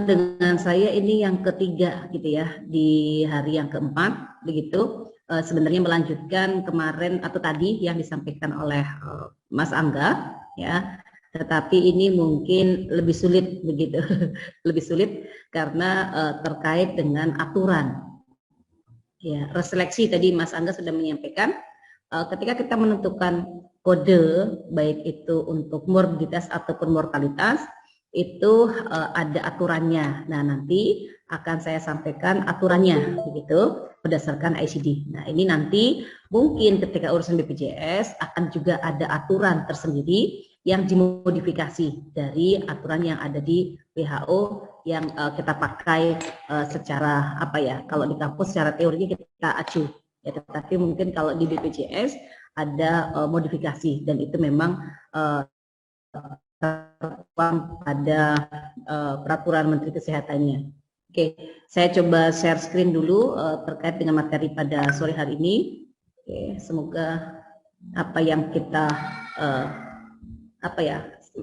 dengan saya ini yang ketiga gitu ya, di hari yang keempat begitu. Sebenarnya melanjutkan kemarin atau tadi yang disampaikan oleh Mas Angga ya, tetapi ini mungkin lebih sulit begitu, lebih sulit karena terkait dengan aturan. Ya, reseleksi tadi Mas Angga sudah menyampaikan, ketika kita menentukan kode baik itu untuk morbiditas ataupun mortalitas itu ada aturannya. Nah, nanti akan saya sampaikan aturannya begitu berdasarkan ICD. Nah, ini nanti mungkin ketika urusan BPJS akan juga ada aturan tersendiri yang dimodifikasi dari aturan yang ada di WHO yang kita pakai secara apa ya, kalau di kampus secara teorinya kita acuh ya, tetapi mungkin kalau di BPJS ada modifikasi dan itu memang tertuang pada peraturan Menteri Kesehatannya. Oke, saya coba share screen dulu terkait dengan materi pada sore hari ini. Oke, semoga apa yang kita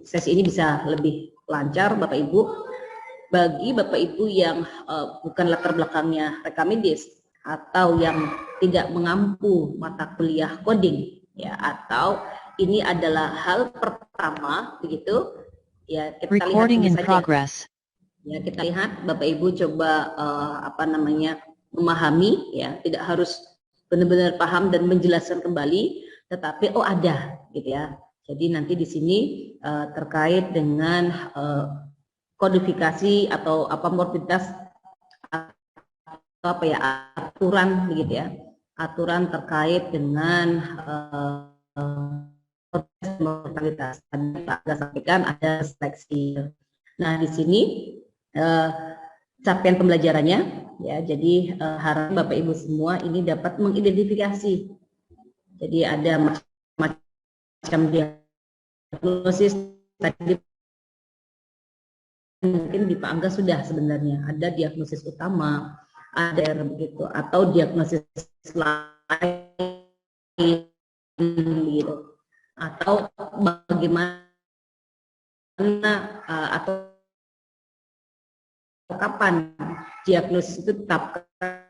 sesi ini bisa lebih lancar, Bapak Ibu. Bagi Bapak Ibu yang bukan latar belakangnya rekam medis atau yang tidak mengampu mata kuliah coding ya, atau ini adalah hal pertama begitu ya, kita Recording lihat in saja. progress. Ya, kita lihat Bapak Ibu coba memahami ya, tidak harus benar-benar paham dan menjelaskan kembali, tetapi oh ada gitu ya. Jadi nanti di sini terkait dengan kodifikasi atau morbiditas atau aturan begitu ya, aturan terkait dengan mortalitas. Tadi Pak Aga sampaikan ada seleksi. Nah, di sini capaian pembelajarannya ya, jadi harap Bapak Ibu semua ini dapat mengidentifikasi. Jadi ada macam diagnosis tadi mungkin di Pak Angga sudah sebenarnya ada diagnosis utama, ada begitu, atau diagnosis lain gitu, atau bagaimana atau kapan diagnosis itu ditetapkan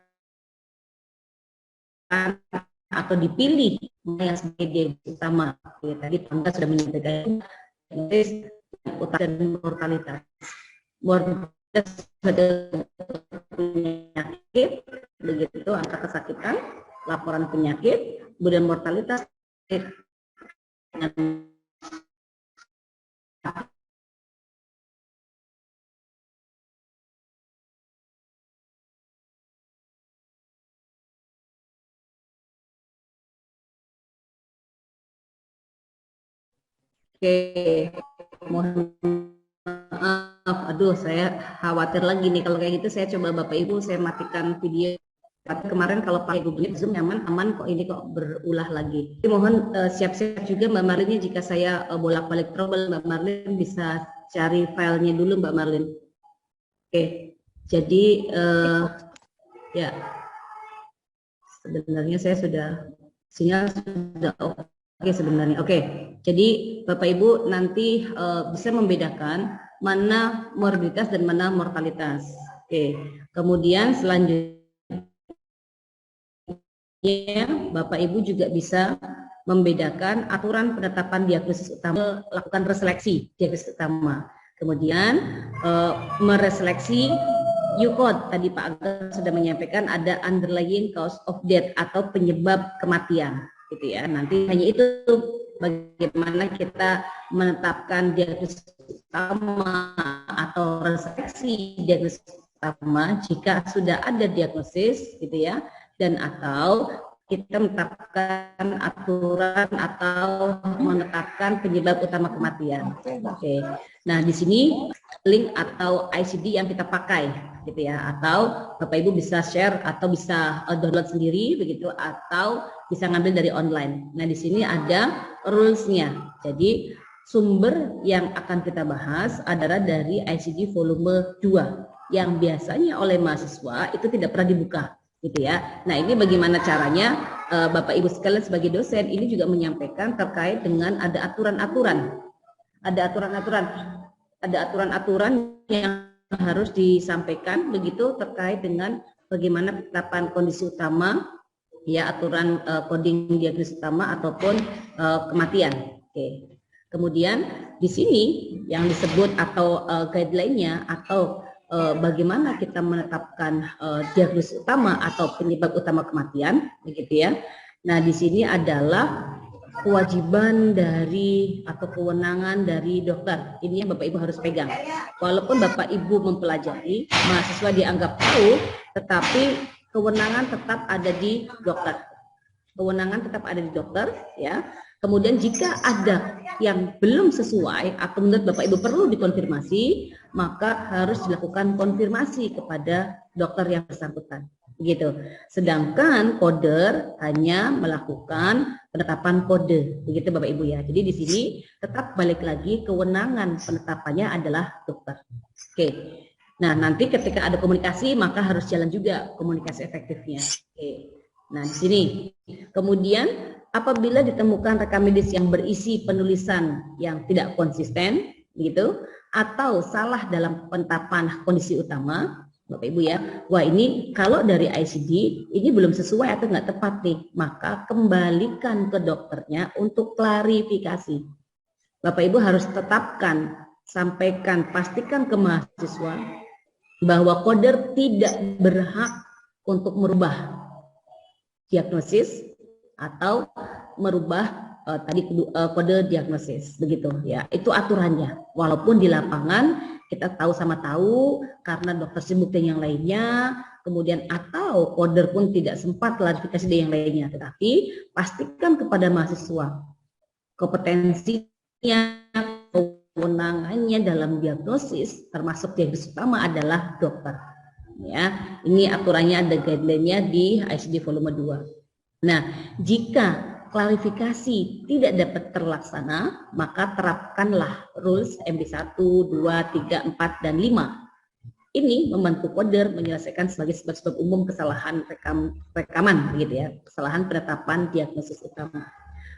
atau dipilih yang sebagai diagnosis utama. Tadi Pak Angga sudah menyampaikan diagnosis utama dan mortalitas. Mortalitas sebagai penyakit, begitu angka kesakitan, laporan penyakit, kemudian mortalitas mohon maaf, aduh saya khawatir lagi nih kalau kayak gitu. Saya coba Bapak Ibu saya matikan video. Tapi kemarin kalau pakai Google Meet Zoom nyaman, aman kok, ini kok berulah lagi. Jadi mohon siap-siap juga Mbak Marlinnya jika saya bolak-balik trouble, Mbak Marlin bisa cari filenya dulu Mbak Marlin. Oke, jadi ya sebenarnya saya sudah sinyal sudah oke sebenarnya. Oke, jadi Bapak Ibu nanti bisa membedakan mana morbiditas dan mana mortalitas. Oke, kemudian selanjutnya Bapak Ibu juga bisa membedakan aturan penetapan diagnosis utama, lakukan reseleksi diagnosis utama. Kemudian mereseleksi U-code, tadi Pak Aga sudah menyampaikan ada underlying cause of death atau penyebab kematian gitu ya. Nanti hanya itu bagaimana kita menetapkan diagnosis utama atau reseleksi diagnosis utama jika sudah ada diagnosis gitu ya, dan atau kita menetapkan aturan atau menetapkan penyebab utama kematian. Oke. Nah, di sini link atau ICD yang kita pakai gitu ya, atau Bapak Ibu bisa share atau bisa download sendiri begitu, atau bisa ngambil dari online. Nah, di sini ada rules-nya. Jadi sumber yang akan kita bahas adalah dari ICD volume 2 yang biasanya oleh mahasiswa itu tidak pernah dibuka gitu ya. Nah, ini bagaimana caranya Bapak Ibu sekalian sebagai dosen ini juga menyampaikan terkait dengan ada aturan-aturan yang harus disampaikan begitu terkait dengan bagaimana penetapan kondisi utama, ya, aturan coding diagnosis utama ataupun kematian. Oke. Kemudian di sini yang disebut atau guideline-nya atau bagaimana kita menetapkan diagnosis utama atau penyebab utama kematian, begitu ya. Nah, di sini adalah kewajiban dari atau kewenangan dari dokter. Ini yang Bapak Ibu harus pegang. Walaupun Bapak Ibu mempelajari, mahasiswa dianggap tahu, tetapi kewenangan tetap ada di dokter. Kewenangan tetap ada di dokter, ya. Kemudian jika ada yang belum sesuai atau menurut Bapak Ibu perlu dikonfirmasi, maka harus dilakukan konfirmasi kepada dokter yang bersangkutan. Begitu. Sedangkan coder hanya melakukan penetapan kode. Begitu Bapak Ibu ya. Jadi di sini tetap balik lagi kewenangan penetapannya adalah dokter. Oke. Nah, nanti ketika ada komunikasi maka harus jalan juga komunikasi efektifnya. Oke. Nah, di sini kemudian apabila ditemukan rekam medis yang berisi penulisan yang tidak konsisten, begitu, atau salah dalam penetapan kondisi utama, Bapak Ibu ya, wah ini kalau dari ICD ini belum sesuai atau nggak tepat nih, maka kembalikan ke dokternya untuk klarifikasi. Bapak Ibu harus tetapkan, sampaikan, pastikan ke mahasiswa bahwa coder tidak berhak untuk merubah diagnosis atau merubah kode diagnosis, begitu ya. Itu aturannya. Walaupun di lapangan kita tahu sama tahu karena dokter sibuk dan yang lainnya, kemudian atau coder pun tidak sempat klarifikasi dan yang lainnya, tetapi pastikan kepada mahasiswa kompetensinya, kewenangannya dalam diagnosis termasuk diagnosis utama adalah dokter. Ya, ini aturannya ada guideline-nya di ICD volume 2. Nah, jika klarifikasi tidak dapat terlaksana, maka terapkanlah rules MB1, 2, 3, 4, dan 5. Ini membantu coder menyelesaikan sebagai sebab-sebab umum kesalahan rekaman, begitu ya, kesalahan penetapan diagnosis utama.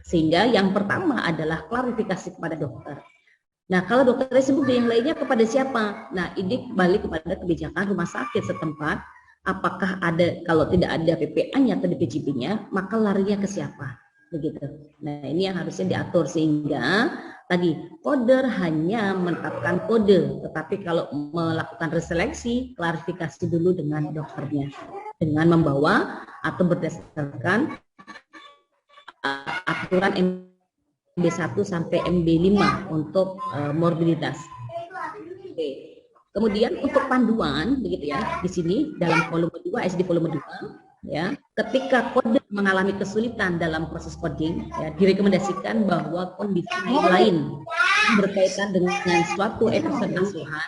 Sehingga yang pertama adalah klarifikasi kepada dokter. Nah, kalau dokternya sibuk dengan yang lainnya kepada siapa? Nah, ini balik kepada kebijakan rumah sakit setempat. Apakah ada, kalau tidak ada PPA-nya atau DPJP-nya, maka larinya ke siapa? Begitu. Nah, ini yang harusnya diatur sehingga tadi coder hanya menetapkan kode, tetapi kalau melakukan reseleksi, klarifikasi dulu dengan dokternya dengan membawa atau berdasarkan aturan MB1 sampai MB5 untuk morbiditas. Oke. Kemudian untuk panduan begitu ya, di sini dalam volume 2 SD volume 2 ya, ketika coder mengalami kesulitan dalam proses coding ya, direkomendasikan bahwa kondisi lain berkaitan dengan suatu episode asuhan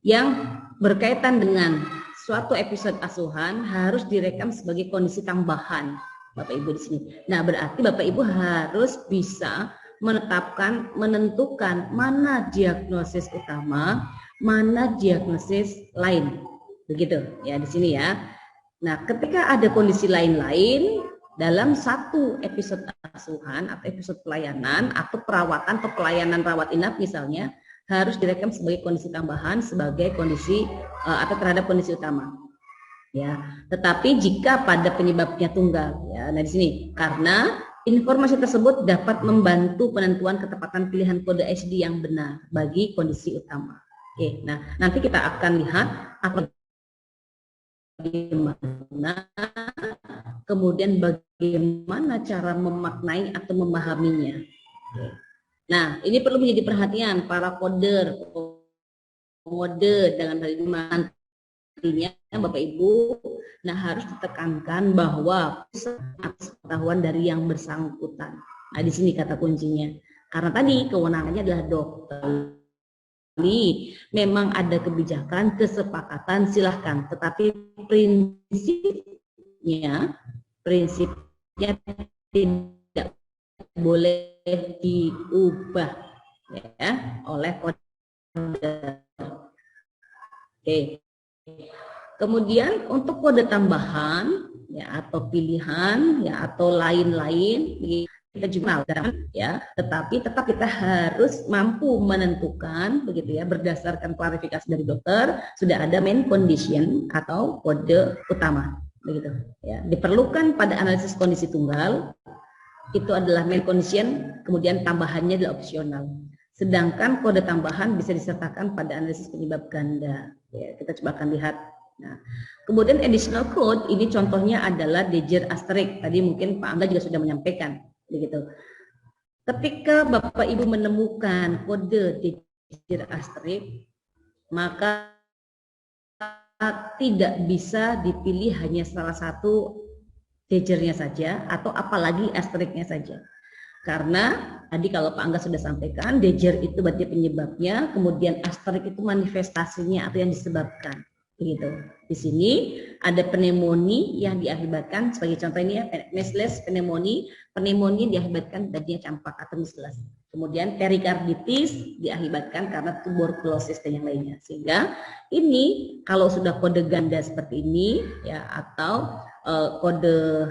yang berkaitan dengan suatu episode asuhan harus direkam sebagai kondisi tambahan. Bapak Ibu di sini. Nah, berarti Bapak Ibu harus bisa menentukan mana diagnosis utama, mana diagnosis lain. Begitu ya di sini ya. Nah, ketika ada kondisi lain-lain dalam satu episode asuhan atau episode pelayanan atau perawatan atau pelayanan rawat inap misalnya, harus direkam sebagai kondisi tambahan sebagai kondisi atau terhadap kondisi utama. Ya, tetapi jika pada penyebabnya tunggal, ya, nah di sini karena informasi tersebut dapat membantu penentuan ketepatan pilihan kode ICD yang benar bagi kondisi utama. Oke, nah nanti kita akan lihat bagaimana, kemudian bagaimana cara memaknai atau memahaminya. Nah, ini perlu menjadi perhatian para coder dalam hal ini artinya Bapak Ibu, nah harus ditekankan bahwa atas pengetahuan dari yang bersangkutan. Nah di sini kata kuncinya. Karena tadi kewenangannya adalah dokter. Ini memang ada kebijakan kesepakatan silahkan, tetapi prinsipnya tidak boleh diubah ya oleh coder. Oke. Kemudian untuk kode tambahan ya atau pilihan ya atau lain-lain kita jurnal ya, tetapi tetap kita harus mampu menentukan begitu ya, berdasarkan klarifikasi dari dokter sudah ada main condition atau kode utama begitu ya. Diperlukan pada analisis kondisi tunggal itu adalah main condition, kemudian tambahannya adalah opsional. Sedangkan kode tambahan bisa disertakan pada analisis penyebab ganda. Ya, kita coba akan lihat. Nah, kemudian additional code ini contohnya adalah Dejer asterisk. Tadi mungkin Pak Angga juga sudah menyampaikan, begitu. Ketika Bapak Ibu menemukan kode Dejer asterisk, maka tidak bisa dipilih hanya salah satu Dejernya saja atau apalagi asterisknya saja. Karena tadi kalau Pak Angga sudah sampaikan, Dejer itu berarti penyebabnya, kemudian asterisk itu manifestasinya atau yang disebabkan. Begitu. Di sini ada pneumonia yang diakibatkan, sebagai contoh ini ya, measles pneumonia, pneumonia diakibatkan tadinya campak atau measles. Kemudian perikarditis diakibatkan karena tuberkulosis dan yang lainnya. Sehingga ini kalau sudah kode ganda seperti ini ya, atau kode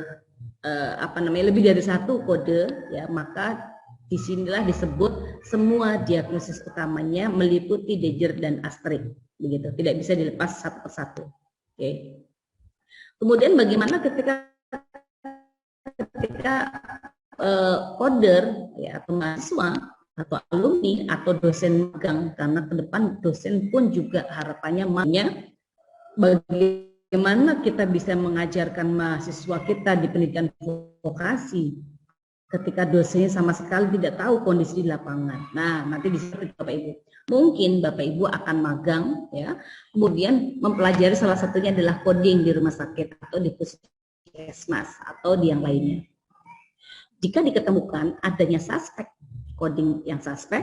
lebih dari satu kode ya, maka disinilah disebut semua diagnosis utamanya meliputi Dejer dan asterisk. Begitu, tidak bisa dilepas satu persatu. Oke. Kemudian bagaimana ketika coder ya, atau mahasiswa atau alumni atau dosen magang, karena ke depan dosen pun juga harapannya bagaimana kita bisa mengajarkan mahasiswa kita di pendidikan vokasi ketika dosennya sama sekali tidak tahu kondisi di lapangan. Nah, nanti di situ Bapak Ibu. Mungkin Bapak Ibu akan magang ya, kemudian mempelajari salah satunya adalah coding di rumah sakit atau di puskesmas atau di yang lainnya. Jika diketemukan adanya suspek, coding yang suspek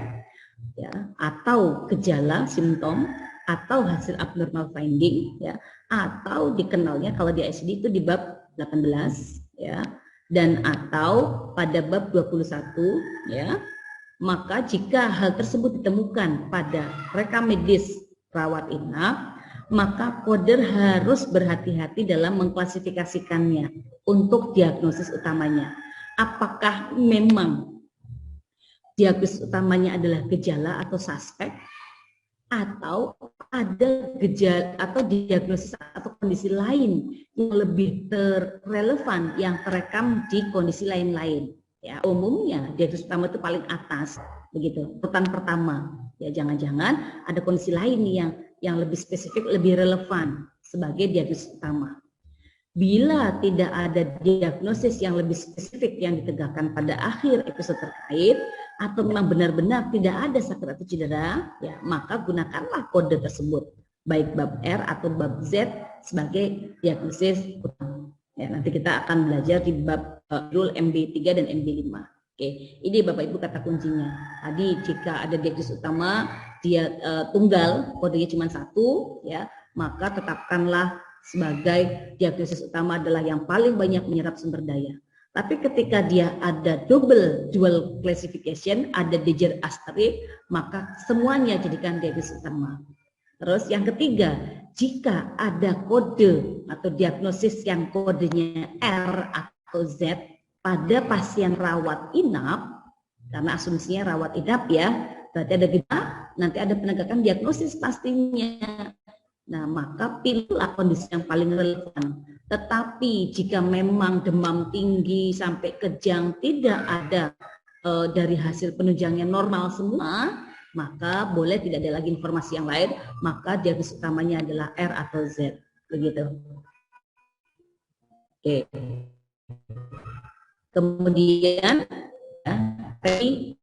ya, atau gejala simptom atau hasil abnormal finding ya, atau dikenalnya kalau di ICD itu di bab 18 ya, dan atau pada bab 21 ya, maka jika hal tersebut ditemukan pada rekam medis rawat inap, maka koder harus berhati-hati dalam mengklasifikasikannya untuk diagnosis utamanya. Apakah memang diagnosis utamanya adalah gejala atau suspek, atau ada gejala atau diagnosis atau kondisi lain yang lebih relevan yang terekam di kondisi lain-lain. Ya, umumnya diagnosis utama itu paling atas, begitu, urutan pertama. Ya, jangan-jangan ada kondisi lain yang lebih spesifik, lebih relevan sebagai diagnosis utama. Bila tidak ada diagnosis yang lebih spesifik yang ditegakkan pada akhir episode terkait, atau memang benar-benar tidak ada sakit atau cedera, ya maka gunakanlah kode tersebut, baik bab R atau bab Z sebagai diagnosis utama. Ya, nanti kita akan belajar di bab rule MB3 dan MB5. Oke, ini Bapak Ibu kata kuncinya. Tadi jika ada diagnosis utama dia tunggal, kodenya cuma satu, ya maka tetapkanlah sebagai diagnosis utama adalah yang paling banyak menyerap sumber daya. Tapi ketika dia ada dual classification, ada Dejer asterisk, maka semuanya jadikan diagnosis utama. Terus yang ketiga, jika ada kode atau diagnosis yang kodenya R atau Z pada pasien rawat inap, karena asumsinya rawat inap ya, berarti ada gejala, nanti ada penegakan diagnosis pastinya. Nah, maka pilihlah kondisi yang paling relevan. Tetapi jika memang demam tinggi sampai kejang tidak ada dari hasil penunjangnya normal semua, maka boleh tidak ada lagi informasi yang lain, maka diagnosis utamanya adalah R atau Z. Begitu. Oke. Kemudian ya,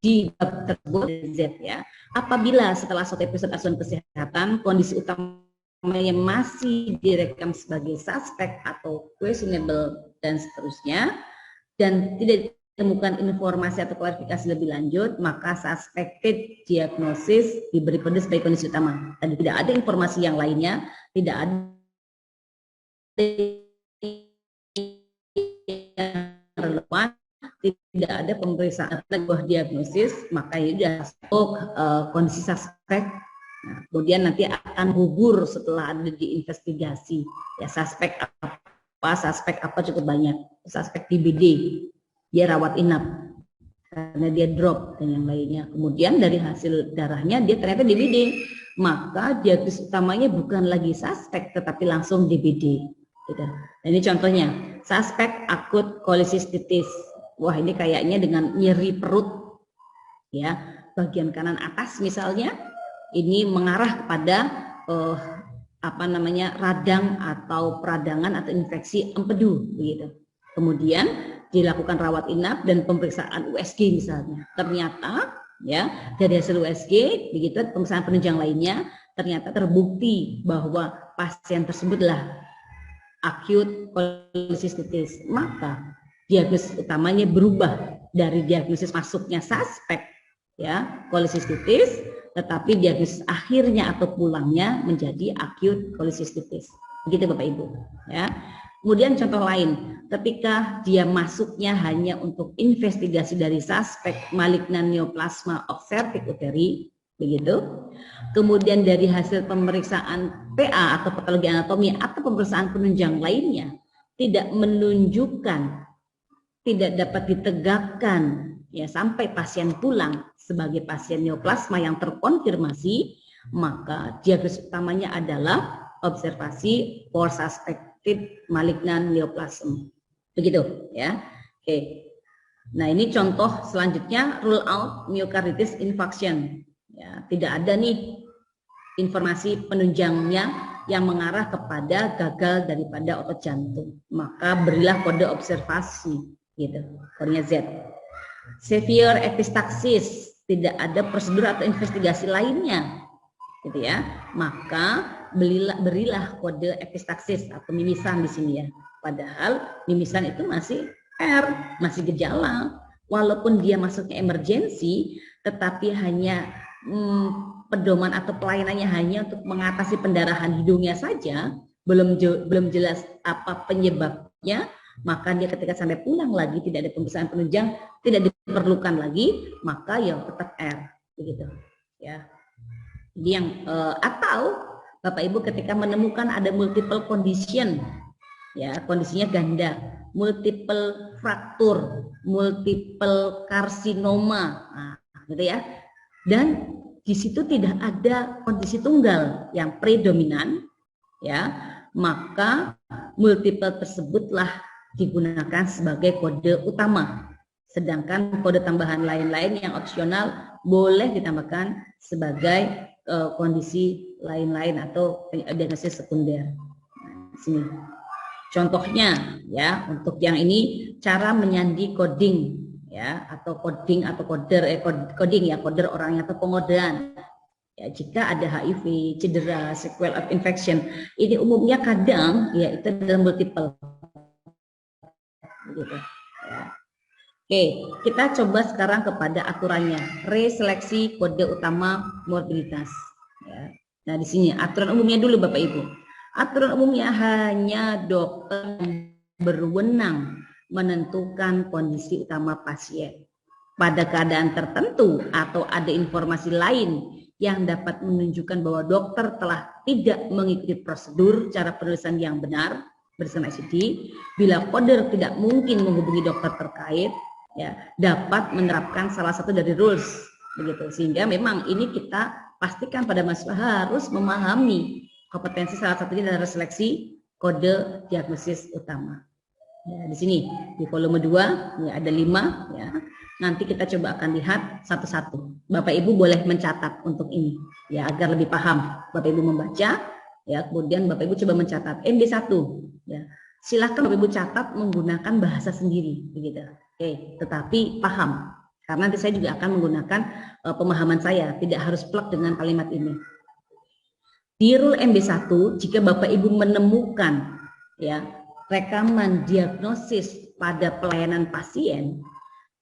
di bab tersebut Z ya. Apabila setelah suatu episode asuhan kesehatan kondisi utama yang masih direkam sebagai suspek atau questionable dan seterusnya, dan tidak ditemukan informasi atau klarifikasi lebih lanjut, maka suspected diagnosis diberi kode sebagai kondisi utama. Dan tidak ada informasi yang lainnya, tidak ada yang relevan, tidak ada pemeriksaan sebuah diagnosis, maka ini sudah masuk kondisi suspek. Nah, kemudian nanti akan gugur setelah ada diinvestigasi. Ya, suspek apa cukup banyak. Suspek DBD, dia rawat inap. karena dia drop dan yang lainnya. Kemudian dari hasil darahnya dia ternyata DBD, maka diagnosis utamanya bukan lagi suspek tetapi langsung DBD. Gitu. Nah, ini contohnya suspek akut kolesistitis. Wah, ini kayaknya dengan nyeri perut, ya, bagian kanan atas misalnya, ini mengarah kepada radang atau peradangan atau infeksi empedu, begitu. Kemudian dilakukan rawat inap dan pemeriksaan USG misalnya. Ternyata ya dari hasil USG begitu pemeriksaan penunjang lainnya ternyata terbukti bahwa pasien tersebutlah acute kolesistitis. Maka diagnosis utamanya berubah dari diagnosis masuknya suspek ya kolesistitis, tetapi diagnosis akhirnya atau pulangnya menjadi acute kolesistitis. Begitu Bapak Ibu ya. Kemudian contoh lain, ketika dia masuknya hanya untuk investigasi dari suspek malignan neoplasma observik uteri, begitu. Kemudian dari hasil pemeriksaan PA atau patologi anatomi atau pemeriksaan penunjang lainnya tidak menunjukkan, tidak dapat ditegakkan ya sampai pasien pulang sebagai pasien neoplasma yang terkonfirmasi, maka diagnosis utamanya adalah observasi for suspect malignan neoplasm, begitu ya. Oke, nah ini contoh selanjutnya rule out myocarditis infarction ya, tidak ada nih informasi penunjangnya yang mengarah kepada gagal daripada otot jantung, maka berilah kode observasi gitu, kodenya Z. Severe epistaxis, tidak ada prosedur atau investigasi lainnya gitu ya, maka berilah kode epistaxis atau mimisan di sini ya. Padahal mimisan itu masih R, masih gejala. Walaupun dia masuknya emergensi, tetapi hanya pedoman atau pelayanannya hanya untuk mengatasi pendarahan hidungnya saja, belum jelas apa penyebabnya, maka dia ketika sampai pulang lagi tidak ada pemeriksaan penunjang, tidak diperlukan lagi, maka ya tetap R, begitu ya. Jadi yang atau Bapak Ibu ketika menemukan ada multiple condition, ya kondisinya ganda, multiple fraktur, multiple karsinoma, nah, gitu ya. Dan di situ tidak ada kondisi tunggal yang predominan, ya, maka multiple tersebutlah digunakan sebagai kode utama. Sedangkan kode tambahan lain-lain yang opsional boleh ditambahkan sebagai kondisi lain-lain atau diagnosis sekunder. Nah, sini contohnya ya, untuk yang ini cara menyandi coding ya, atau coding atau coding ya, coder orangnya atau pengodean ya, jika ada HIV, cedera, sequel of infection, ini umumnya kadang ya itu dalam multiple gitu ya. Oke, kita coba sekarang kepada aturannya, reseleksi kode utama morbiditas. Ya. Nah, di sini aturan umumnya dulu Bapak Ibu. Aturan umumnya hanya dokter berwenang menentukan kondisi utama pasien. Pada keadaan tertentu atau ada informasi lain yang dapat menunjukkan bahwa dokter telah tidak mengikuti prosedur cara penulisan yang benar berdasarkan ICD, bila koder tidak mungkin menghubungi dokter terkait, ya dapat menerapkan salah satu dari rules begitu, sehingga memang ini kita pastikan pada mahasiswa harus memahami kompetensi salah satunya adalah seleksi kode diagnosis utama ya. Di sini di volume 2 ya ada 5 ya, nanti kita coba akan lihat satu-satu. Bapak Ibu boleh mencatat untuk ini ya agar lebih paham. Bapak Ibu membaca ya, kemudian Bapak Ibu coba mencatat MB1 ya, silahkan Bapak Ibu catat menggunakan bahasa sendiri begitu. Oke, tetapi paham, karena nanti saya juga akan menggunakan pemahaman saya, tidak harus plek dengan kalimat ini. Di rule MB1, jika Bapak Ibu menemukan ya rekaman diagnosis pada pelayanan pasien,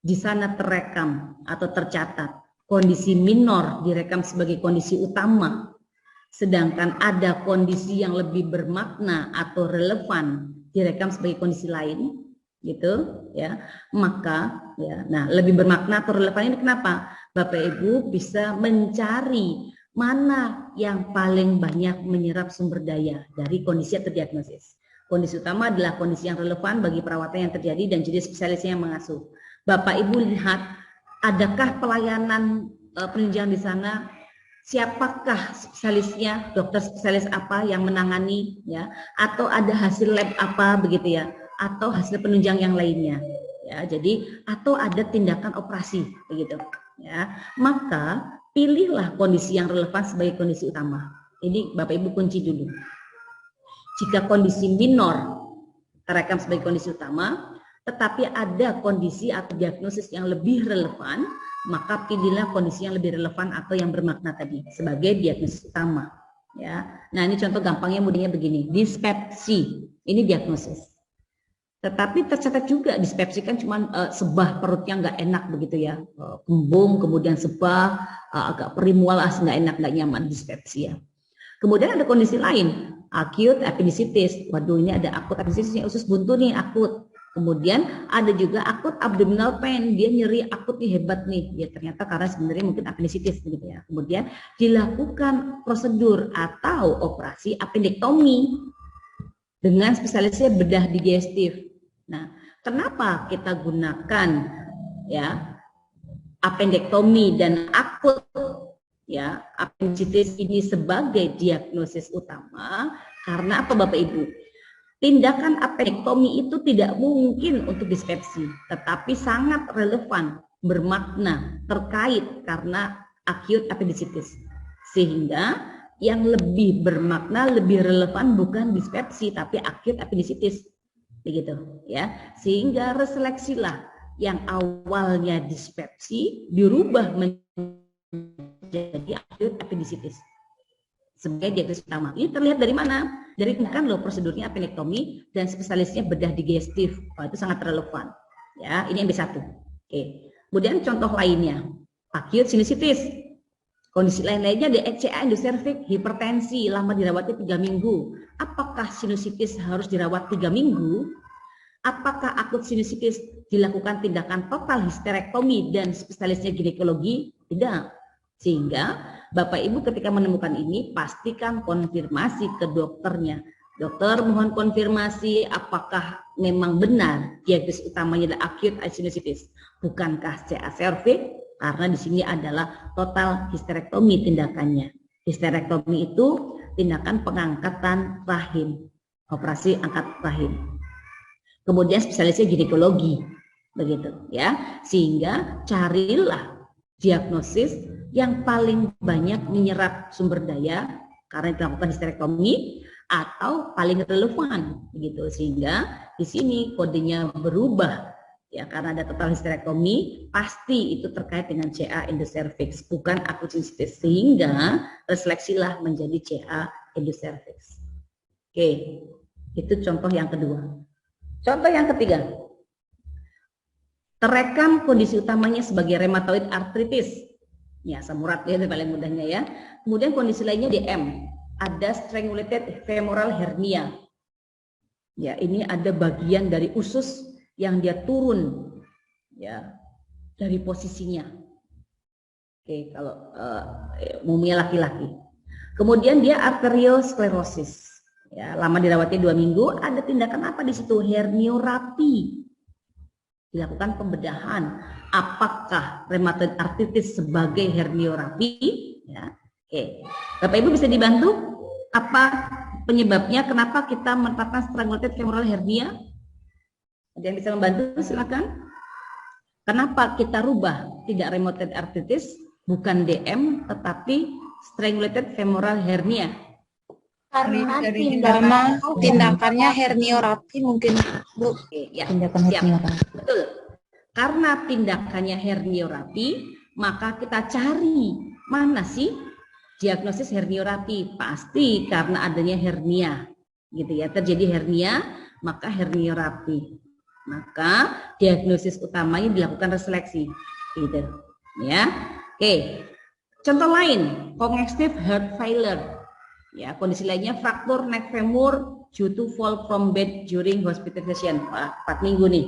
di sana terekam atau tercatat kondisi minor direkam sebagai kondisi utama, sedangkan ada kondisi yang lebih bermakna atau relevan direkam sebagai kondisi lain, gitu ya, maka ya, nah lebih bermakna atau relevan ini kenapa? Bapak Ibu bisa mencari mana yang paling banyak menyerap sumber daya dari kondisi yang terdiagnosis. Kondisi utama adalah kondisi yang relevan bagi perawatan yang terjadi dan jenis spesialis yang mengasuh. Bapak Ibu lihat adakah pelayanan penunjang di sana, siapakah spesialisnya, dokter spesialis apa yang menangani, ya, atau ada hasil lab apa begitu ya, atau hasil penunjang yang lainnya, ya. Jadi atau ada tindakan operasi begitu, ya. Maka pilihlah kondisi yang relevan sebagai kondisi utama. Ini Bapak Ibu kunci dulu. Jika kondisi minor terekam sebagai kondisi utama, tetapi ada kondisi atau diagnosis yang lebih relevan, maka pilihlah kondisi yang lebih relevan atau yang bermakna tadi sebagai diagnosis utama. Ya, nah ini contoh gampangnya mudahnya begini, dispepsi, ini diagnosis. Tetapi tercatat juga dispepsi kan cuma sebah perutnya nggak enak begitu ya, kembung, kemudian sebah, agak perih mualas, nggak enak, nggak nyaman, dispepsi ya. Kemudian ada kondisi lain, acute appendicitis. Waduh, ini ada akut appendicitis, usus buntu nih, akut. Kemudian ada juga akut abdominal pain, dia nyeri akut nih, hebat nih. Ya ternyata karena sebenarnya mungkin appendicitis gitu ya. Kemudian dilakukan prosedur atau operasi appendektomi dengan spesialisnya bedah digestif. Nah, kenapa kita gunakan ya appendektomi dan akut ya appendicitis ini sebagai diagnosis utama? Karena apa Bapak Ibu? Tindakan appendektomi itu tidak mungkin untuk dispepsi, tetapi sangat relevan, bermakna, terkait karena acute appendicitis. Sehingga yang lebih bermakna, lebih relevan bukan dispepsi tapi acute appendicitis. Begitu ya. Sehingga reseleksilah yang awalnya dispepsi dirubah menjadi acute appendicitis sebagai diagnosis utama. Ini terlihat dari mana? Dari kan loh prosedurnya appendektomi dan spesialisnya bedah digestif. Oh, itu sangat relevan. Ya, ini yang B1. Oke. Kemudian contoh lainnya, acute sinusitis. Kondisi lain-lainnya ada HCA endocervix, hipertensi, lama dirawatnya 3 minggu. Apakah sinusitis harus dirawat 3 minggu? Apakah akut sinusitis dilakukan tindakan total histerektomi dan spesialisnya ginekologi? Tidak. Sehingga Bapak Ibu ketika menemukan ini pastikan konfirmasi ke dokternya. Dokter mohon konfirmasi apakah memang benar diagnosis utamanya adalah acute sinusitis, bukankah CA cervix? Karena di sini adalah total histerektomi tindakannya. Histerektomi itu tindakan pengangkatan rahim, operasi angkat rahim. Kemudian spesialisnya ginekologi, begitu ya. Sehingga carilah diagnosis yang paling banyak menyerap sumber daya karena dilakukan histerektomi atau paling relevan, begitu. Sehingga di sini kodenya berubah. Ya, karena ada total histerektomi, pasti itu terkait dengan CA endocervix, bukan akut sinusitis. Sehingga reseleksilah menjadi CA endocervix. Oke, itu contoh yang kedua. Contoh yang ketiga, terekam kondisi utamanya sebagai rheumatoid arthritis. Ya, asam urat ya, itu paling mudahnya ya. Kemudian kondisi lainnya DM, ada strangulated femoral hernia. Ya, ini ada bagian dari usus yang dia turun ya dari posisinya. Oke, kalau umumnya laki-laki. Kemudian dia arteriosklerosis. Ya, lama dirawatnya 2 minggu, ada tindakan apa di situ? Herniorrhapy. Dilakukan pembedahan apakah rheumatoid arthritis sebagai herniorrhapy ya. Oke. Bapak Ibu bisa dibantu apa penyebabnya, kenapa kita menetapkan strangulated femoral hernia? Ada yang bisa membantu, silakan. Kenapa kita rubah tidak rheumatoid arthritis, bukan DM, tetapi strangulated femoral hernia? Karena tindakannya herniorrhapy mungkin, Bu. Oke, ya. Tindakan herniorrhapy. Betul. Karena tindakannya herniorrhapy, maka kita cari mana sih diagnosis herniorrhapy? Pasti karena adanya hernia, gitu ya. Terjadi hernia, maka herniorrhapy. Maka diagnosis utamanya dilakukan reseleksi, gitu ya. Oke, contoh lain, congestive heart failure. Ya, kondisi lainnya fraktur neck femur due to fall from bed during hospitalization. 4 minggu nih.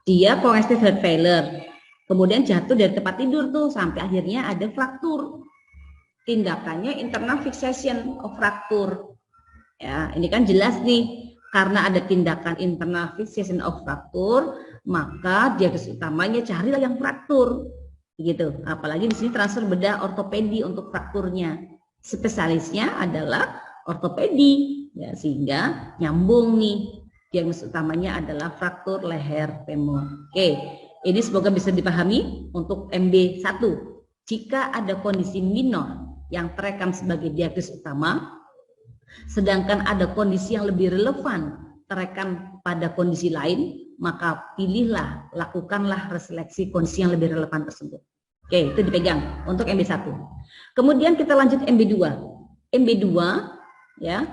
Dia congestive heart failure. Kemudian jatuh dari tempat tidur tuh sampai akhirnya ada fraktur. Tindakannya internal fixation of fracture. Ya, ini kan jelas nih karena ada tindakan internal fixation of fracture, maka diagnosis utamanya carilah yang fraktur, gitu. Apalagi di sini transfer bedah ortopedi untuk frakturnya, spesialisnya adalah ortopedi, ya, sehingga nyambung nih. Diagnosis utamanya adalah fraktur leher femur. Oke, ini semoga bisa dipahami untuk MB1. Jika ada kondisi minor yang terekam sebagai diagnosis utama, sedangkan ada kondisi yang lebih relevan terekam pada kondisi lain, maka pilihlah, lakukanlah reseleksi kondisi yang lebih relevan tersebut. Oke, itu dipegang untuk MB1. Kemudian kita lanjut MB2. MB2, ya,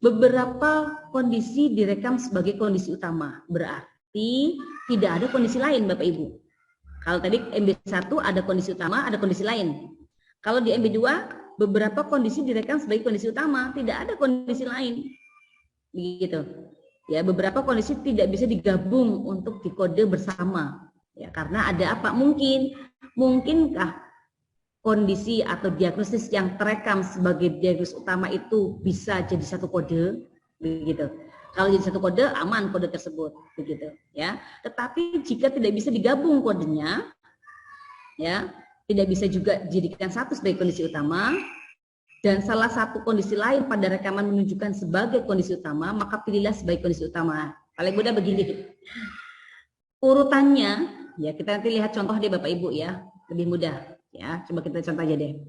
beberapa kondisi direkam sebagai kondisi utama, berarti tidak ada kondisi lain Bapak Ibu. Kalau tadi MB1 ada kondisi utama, ada kondisi lain. Kalau di MB2 beberapa kondisi direkam sebagai kondisi utama, tidak ada kondisi lain. Begitu. Ya, beberapa kondisi tidak bisa digabung untuk dikode bersama. Ya, karena ada apa? Mungkinkah kondisi atau diagnosis yang terekam sebagai diagnosis utama itu bisa jadi satu kode, begitu. Kalau jadi satu kode, aman kode tersebut, begitu, ya. Tetapi jika tidak bisa digabung kodenya, ya, tidak bisa juga dijadikan satu sebagai kondisi utama, dan salah satu kondisi lain pada rekaman menunjukkan sebagai kondisi utama, maka pilihlah sebagai kondisi utama. Paling mudah begini, urutannya, ya, kita nanti lihat contoh deh Bapak Ibu, ya, lebih mudah, ya. Coba kita contoh aja deh.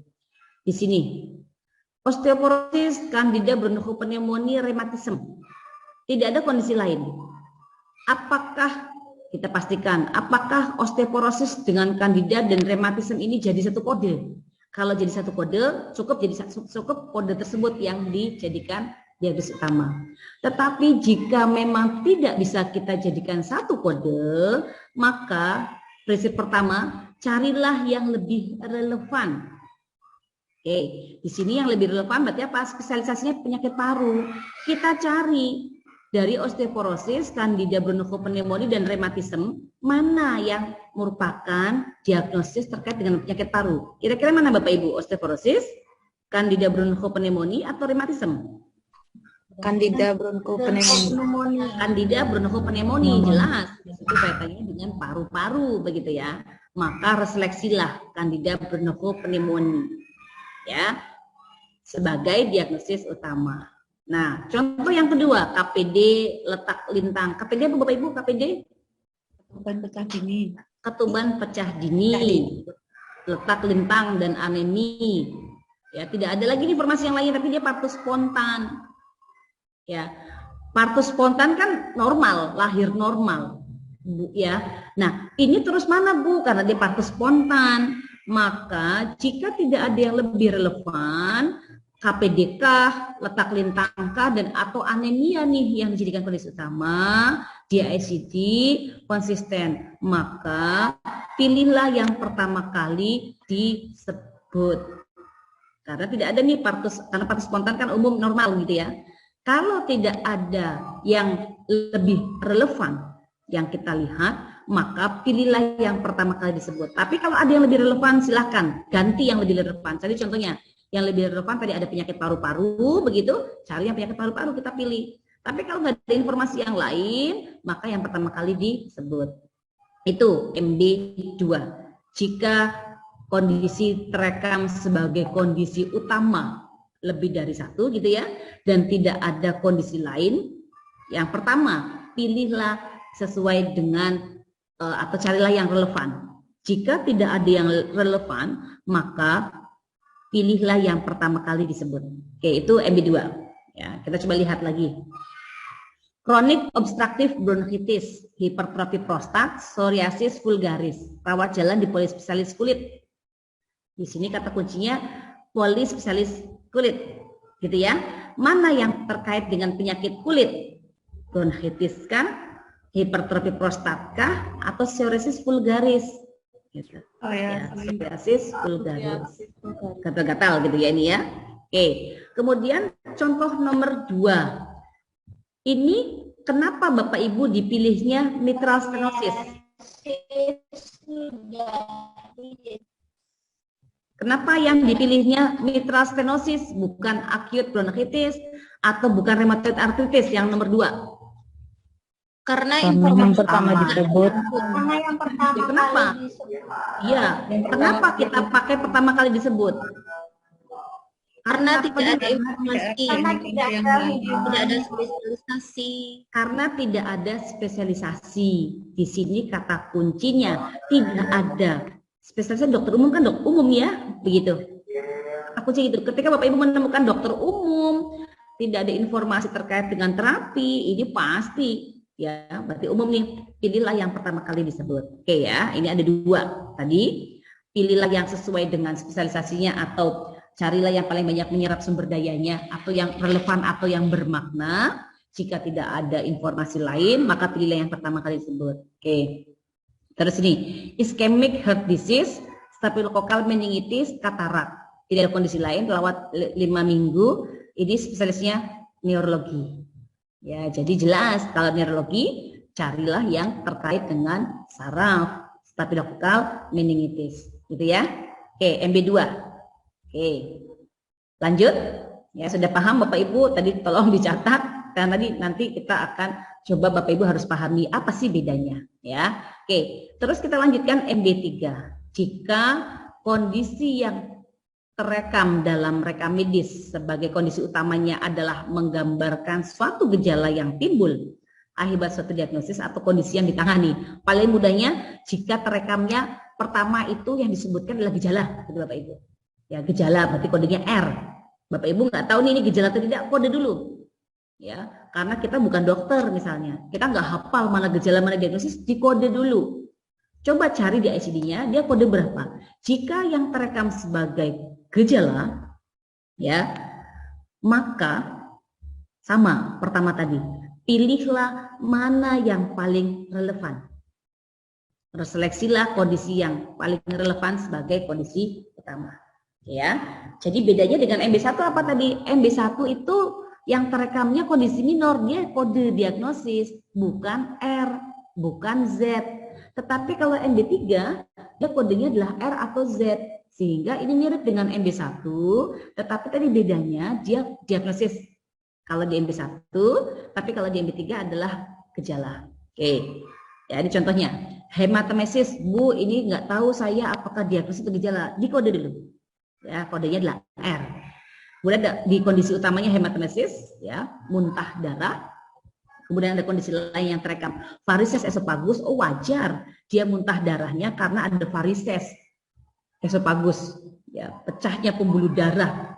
Di sini, osteoporosis, candida, bronchopneumonia, rematisme. Tidak ada kondisi lain. Apakah kita pastikan, apakah osteoporosis dengan candida dan rematisme ini jadi satu kode? Kalau jadi satu kode, cukup kode tersebut yang dijadikan diagnosis utama. Tetapi jika memang tidak bisa kita jadikan satu kode, maka prinsip pertama, carilah yang lebih relevan. Oke, di sini yang lebih relevan berarti apa? Spesialisasinya penyakit paru. Kita cari dari osteoporosis, candida, bronchopneumonia, dan rematisme, mana yang merupakan diagnosis terkait dengan penyakit paru? Kira-kira mana Bapak Ibu? Osteoporosis, candida, bronchopneumonia, atau rematisme? Candida bronchopneumonia. Candida bronchopneumonia, jelas. Itu kaitannya dengan paru-paru, begitu ya. Maka reseleksilah candida bronchopneumonia, ya, sebagai diagnosis utama. Nah, contoh yang kedua, KPD letak lintang. KPD apa Bapak Ibu? KPD? Ketuban pecah dini. Ketuban pecah dini, letak lintang dan anemi. Ya, tidak ada lagi informasi yang lain, tapi dia partus spontan. Ya, partus spontan kan normal, lahir normal, Bu, ya. Nah, ini terus mana Bu? Karena dia partus spontan. Maka jika tidak ada yang lebih relevan, KPDK, letak lintangkah, dan atau anemia nih yang dijadikan kondisi utama, dia ICD konsisten, maka pilihlah yang pertama kali disebut. Karena tidak ada nih partus, karena partus spontan kan umum normal gitu ya. Kalau tidak ada yang lebih relevan yang kita lihat, maka pilihlah yang pertama kali disebut. Tapi kalau ada yang lebih relevan, silahkan ganti yang lebih relevan. Jadi contohnya, yang lebih relevan tadi ada penyakit paru-paru, begitu, cari yang penyakit paru-paru kita pilih. Tapi kalau nggak ada informasi yang lain, maka yang pertama kali disebut. Itu MB2. Jika kondisi terekam sebagai kondisi utama lebih dari satu gitu ya, dan tidak ada kondisi lain, yang pertama pilihlah sesuai dengan atau carilah yang relevan. Jika tidak ada yang relevan, maka pilihlah yang pertama kali disebut. Oke, itu MB2. Ya, kita coba lihat lagi. Chronic obstructive bronchitis, hipertrofi prostat, psoriasis vulgaris, rawat jalan di polispesialis kulit. Di sini kata kuncinya polispesialis kulit, gitu ya. Mana yang terkait dengan penyakit kulit? Bronchitis kan, hipertrofi prostat kah, atau psoriasis vulgaris? Gitu. Oh ya, psoriasis vulgaris, gatal-gatal gitu ya ini ya. Oke, kemudian contoh nomor 2. Ini kenapa Bapak Ibu dipilihnya mitral stenosis? Kenapa yang dipilihnya mitral stenosis, bukan acute bronkitis atau bukan rheumatoid arthritis yang nomor 2? Karena yang informasi pertama disebut. karena yang pertama Ya, kenapa? kali disebut. Iya, kenapa kita pakai pertama kali disebut? Karena tidak ada informasi, Karena tidak ada spesialisasi. Karena tidak ada spesialisasi. Di sini kata kuncinya tidak ada. Spesialisasi dokter umum kan dokter umum ya, begitu. Aku sih itu. Ketika Bapak Ibu menemukan dokter umum, tidak ada informasi terkait dengan terapi, ini pasti ya, berarti umum nih. Pilihlah yang pertama kali disebut. Oke ya, ini ada 2 tadi. Pilihlah yang sesuai dengan spesialisasinya atau carilah yang paling banyak menyerap sumber dayanya atau yang relevan atau yang bermakna. Jika tidak ada informasi lain, maka pilihlah yang pertama kali disebut. Oke. Terus ini, ischemic heart disease, staphylococcal meningitis, katarak. Tidak ada kondisi lain, lewat 5 minggu. Ini spesialisnya neurologi. Ya, jadi jelas kalau neurologi carilah yang terkait dengan saraf, staphylococcal meningitis, gitu ya. Oke, MB2. Oke, lanjut. Ya, sudah paham Bapak Ibu? Tadi tolong dicatat karena tadi nanti kita akan coba Bapak Ibu harus pahami apa sih bedanya, ya. Oke, terus kita lanjutkan MB3. Jika kondisi yang terekam dalam rekam medis sebagai kondisi utamanya adalah menggambarkan suatu gejala yang timbul akibat suatu diagnosis atau kondisi yang ditangani. Paling mudahnya jika terekamnya pertama itu yang disebutkan adalah gejala, gitu Bapak Ibu. Ya, gejala berarti kodenya R. Bapak Ibu nggak tahu nih ini gejala atau tidak, kode dulu. Ya, karena kita bukan dokter misalnya. Kita nggak hafal mana gejala mana diagnosis, dikode dulu. Coba cari di ICD-nya, dia kode berapa. Jika yang terekam sebagai gejala, ya, maka sama pertama tadi, pilihlah mana yang paling relevan. Seleksilah kondisi yang paling relevan sebagai kondisi utama. Ya, jadi bedanya dengan MB1 apa tadi? MB1 itu yang terekamnya kondisi minor, dia kode diagnosis, bukan R, bukan Z. Tetapi kalau MB3, dia kodenya adalah R atau Z. Sehingga ini mirip dengan MB1, tetapi tadi bedanya dia diagnosis. Kalau di MB1, tapi kalau di MB3 adalah gejala. Oke, ya ini contohnya. Hematemesis, Bu, ini nggak tahu saya apakah diagnosis atau gejala. Dikode dulu. Ya, kodenya adalah R. Kemudian di kondisi utamanya hematemesis, ya, muntah darah. Kemudian ada kondisi lain yang terekam varises esophagus. Oh, wajar dia muntah darahnya karena ada varises esophagus, ya, pecahnya pembuluh darah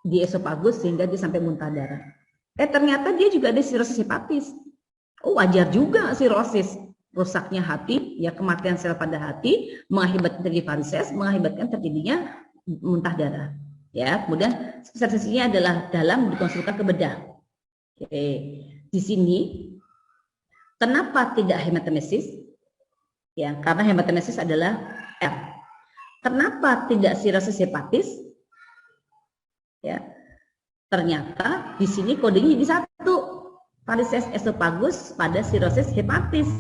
di esophagus sehingga dia sampai muntah darah. Ternyata dia juga ada sirosis hepatis. Oh, wajar juga sirosis, rusaknya hati, ya, kematian sel pada hati mengakibatkan terjadi varises, mengakibatkan terjadinya muntah darah. Ya, kemudian spesialisasinya adalah dalam dikonsultasikan ke bedah. Oke. Di sini kenapa tidak hematemesis? Ya, karena hematemesis adalah R. Kenapa tidak sirosis hepatis? Ya. Ternyata di sini kodenya jadi 1. Varises esophagus pada sirosis hepatis.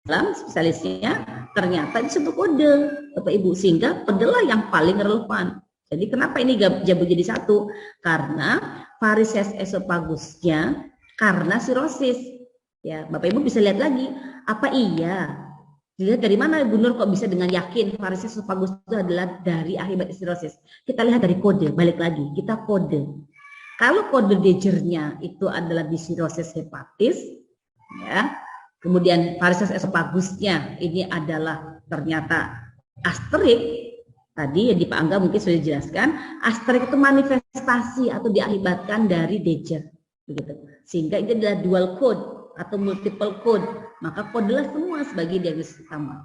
Dalam spesialisnya ternyata disebut kode Bapak Ibu, sehingga adalah yang paling relevan. Jadi kenapa ini jabu jadi 1? Karena varises esophagusnya karena sirosis. Ya, Bapak Ibu bisa lihat lagi, apa iya? Dilihat dari mana Bu Nur kok bisa dengan yakin varises esophagus itu adalah dari akibat sirosis? Kita lihat dari kode, balik lagi, kita kode. Kalau kode Dejernya itu adalah di sirosis hepatis, ya. Kemudian varises esophagusnya ini adalah ternyata asterik. Tadi yang di Pak Angga mungkin sudah dijelaskan, asterik itu manifestasi atau diakibatkan dari Dejer, begitu. Sehingga ini adalah dual code atau multiple code, maka kodelah semua sebagai diagnosis utama.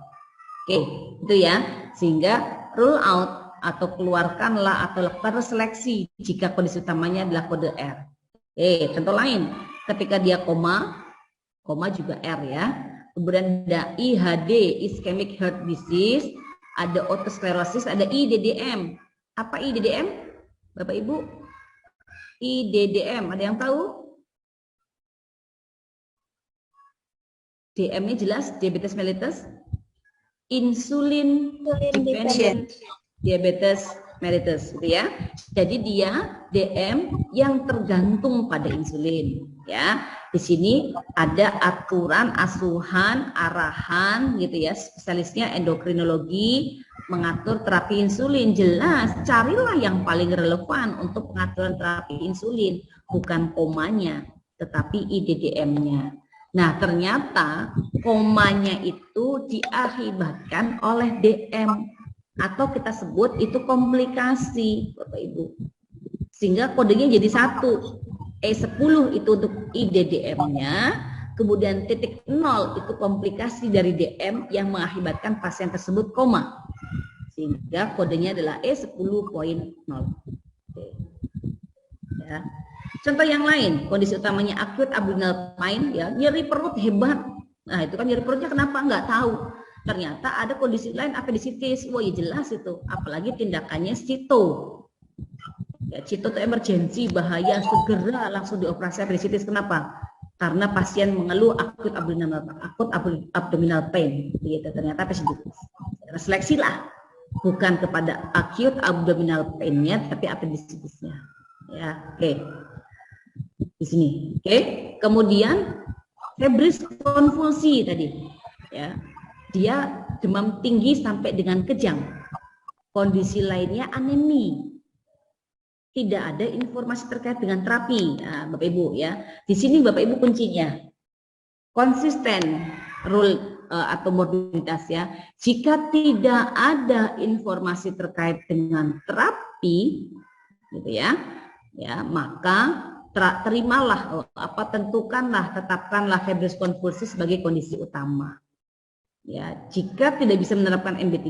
Oke, itu ya. Sehingga rule out atau keluarkanlah atau lakukan seleksi jika kondisi utamanya adalah kode R. Oke, contoh lain, ketika dia koma juga R ya. Kemudian ada IHD, ischemic heart disease, ada otosklerosis, ada IDDM. Apa IDDM? Bapak Ibu? IDDM, ada yang tahu? DM-nya jelas, diabetes mellitus. insulin dependent diabetes mellitus, gitu ya. Jadi dia DM yang tergantung pada insulin, ya. Di sini ada aturan, asuhan, arahan, gitu ya. Spesialisnya endokrinologi, mengatur terapi insulin. Jelas, carilah yang paling relevan untuk pengaturan terapi insulin, bukan komanya, tetapi IDDM-nya. Nah, ternyata komanya itu diakibatkan oleh DM atau kita sebut itu komplikasi, Bapak Ibu. Sehingga kodenya jadi 1. E10 itu untuk IDDM-nya, kemudian titik 0 itu komplikasi dari DM yang mengakibatkan pasien tersebut koma. Sehingga kodenya adalah E10.0. Ya. Contoh yang lain, kondisi utamanya acute abdominal pain, ya, nyeri perut hebat. Nah, itu kan nyeri perutnya kenapa? Nggak tahu. Ternyata ada kondisi lain apendisitis. Wah, ya jelas itu. Apalagi tindakannya cito. Ya, cito itu emergensi, bahaya, segera langsung dioperasi apendisitis. Kenapa? Karena pasien mengeluh acute abdominal pain. Gitu. Ternyata apendisitis. Seleksi lah. Bukan kepada acute abdominal pain-nya, tapi apendisitisnya. Ya, oke. Di sini, oke. Kemudian febris konvulsi tadi, ya, dia demam tinggi sampai dengan kejang. Kondisi lainnya anemi. Tidak ada informasi terkait dengan terapi, nah, Bapak Ibu, ya. Di sini Bapak Ibu kuncinya konsisten rule atau morbiditas, ya. Jika tidak ada informasi terkait dengan terapi, gitu ya, ya, maka terimalah, tentukanlah, tetapkanlah febris konvulsi sebagai kondisi utama. Ya, jika tidak bisa menerapkan MB3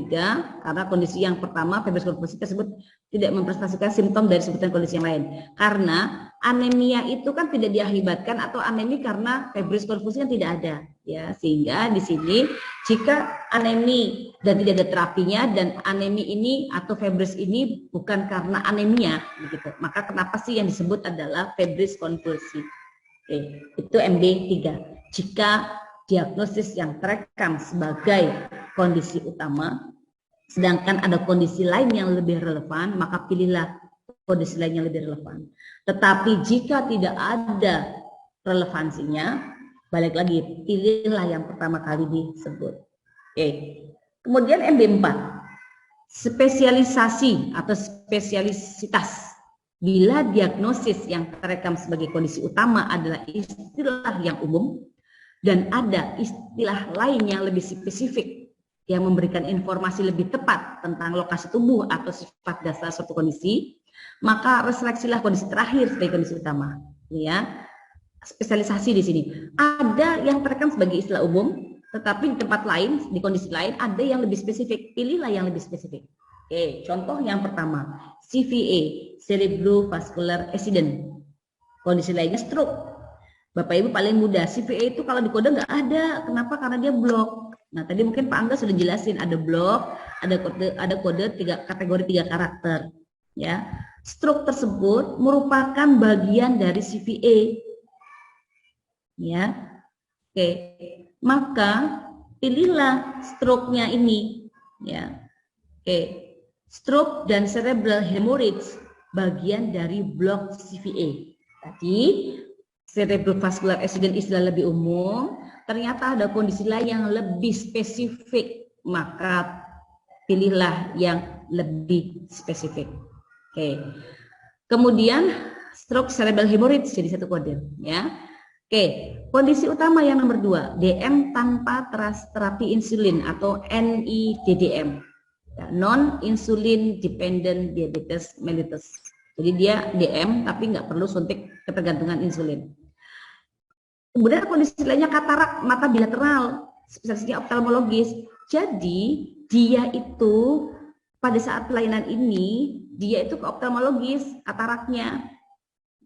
karena kondisi yang pertama febris konvulsi tersebut tidak mempresentasikan simptom dari sebutan kondisi yang lain. Karena anemia itu kan tidak diakibatkan atau anemi karena febris konvulsi kan tidak ada, ya. Sehingga di sini jika anemi dan tidak ada terapinya dan anemi ini atau febris ini bukan karena anemia, begitu. Maka kenapa sih yang disebut adalah febris konvulsi? Oke, itu MB3. Jika diagnosis yang terekam sebagai kondisi utama, sedangkan ada kondisi lain yang lebih relevan, maka pilihlah kondisi lain yang lebih relevan. Tetapi jika tidak ada relevansinya, balik lagi, pilihlah yang pertama kali disebut. Oke. Kemudian MB4, spesialisasi atau spesialisitas. Bila diagnosis yang terekam sebagai kondisi utama adalah istilah yang umum, dan ada istilah lain yang lebih spesifik yang memberikan informasi lebih tepat tentang lokasi tubuh atau sifat dasar suatu kondisi, maka reseleksilah kondisi terakhir sebagai kondisi utama. Ya, spesialisasi di sini ada yang terekam sebagai istilah umum, tetapi di tempat lain, di kondisi lain ada yang lebih spesifik. Pilihlah yang lebih spesifik. Oke, contoh yang pertama, CVA, cerebrovascular accident. Kondisi lainnya stroke. Bapak Ibu paling mudah, CVA itu kalau di kode nggak ada. Kenapa? Karena dia blok. Nah, tadi mungkin Pak Angga sudah jelasin, ada blok, ada kode kategori 3 karakter. Ya, stroke tersebut merupakan bagian dari CVA. Ya, oke. Maka pilihlah stroke-nya ini. Ya, oke. Stroke dan cerebral hemorrhage bagian dari blok CVA. Tadi cerebrovascular accident istilah lebih umum, ternyata ada kondisi lain yang lebih spesifik, maka pilihlah yang lebih spesifik. Oke. Kemudian stroke cerebral hemorrhage jadi satu kode, ya. Oke, kondisi utama yang nomor 2, DM tanpa terapi insulin atau NIDDM, ya, non insulin dependent diabetes mellitus. Jadi dia DM tapi nggak perlu suntik ketergantungan insulin. Kemudian kondisi lainnya katarak mata bilateral, spesialisnya oftalmologis. Jadi dia itu pada saat pelayanan ini dia itu ke oftalmologis kataraknya,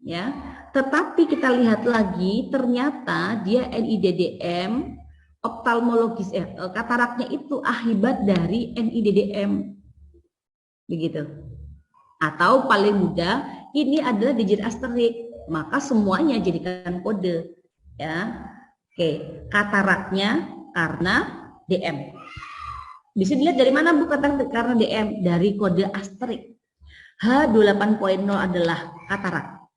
ya. Tetapi kita lihat lagi ternyata dia NIDDM oftalmologis, kataraknya itu akibat dari NIDDM, begitu. Atau paling mudah ini adalah digit asterik, maka semuanya jadikan kode. Ya, oke, kataraknya karena DM. Bisa dilihat dari mana Bu karena DM? Dari kode asterik. H28.0 adalah katarak.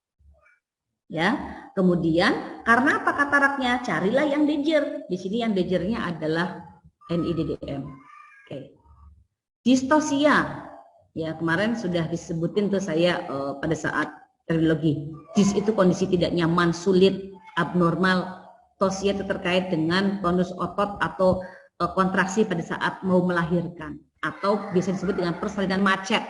Ya. Kemudian karena apa kataraknya? Carilah yang danger. Di sini yang dangernya adalah NIDDM. Oke. Distosia. Ya, kemarin sudah disebutin tuh saya pada saat terminologi. Dis itu kondisi tidak nyaman, sulit, abnormal. Tosia itu terkait dengan tonus otot atau kontraksi pada saat mau melahirkan, atau bisa disebut dengan persalinan macet.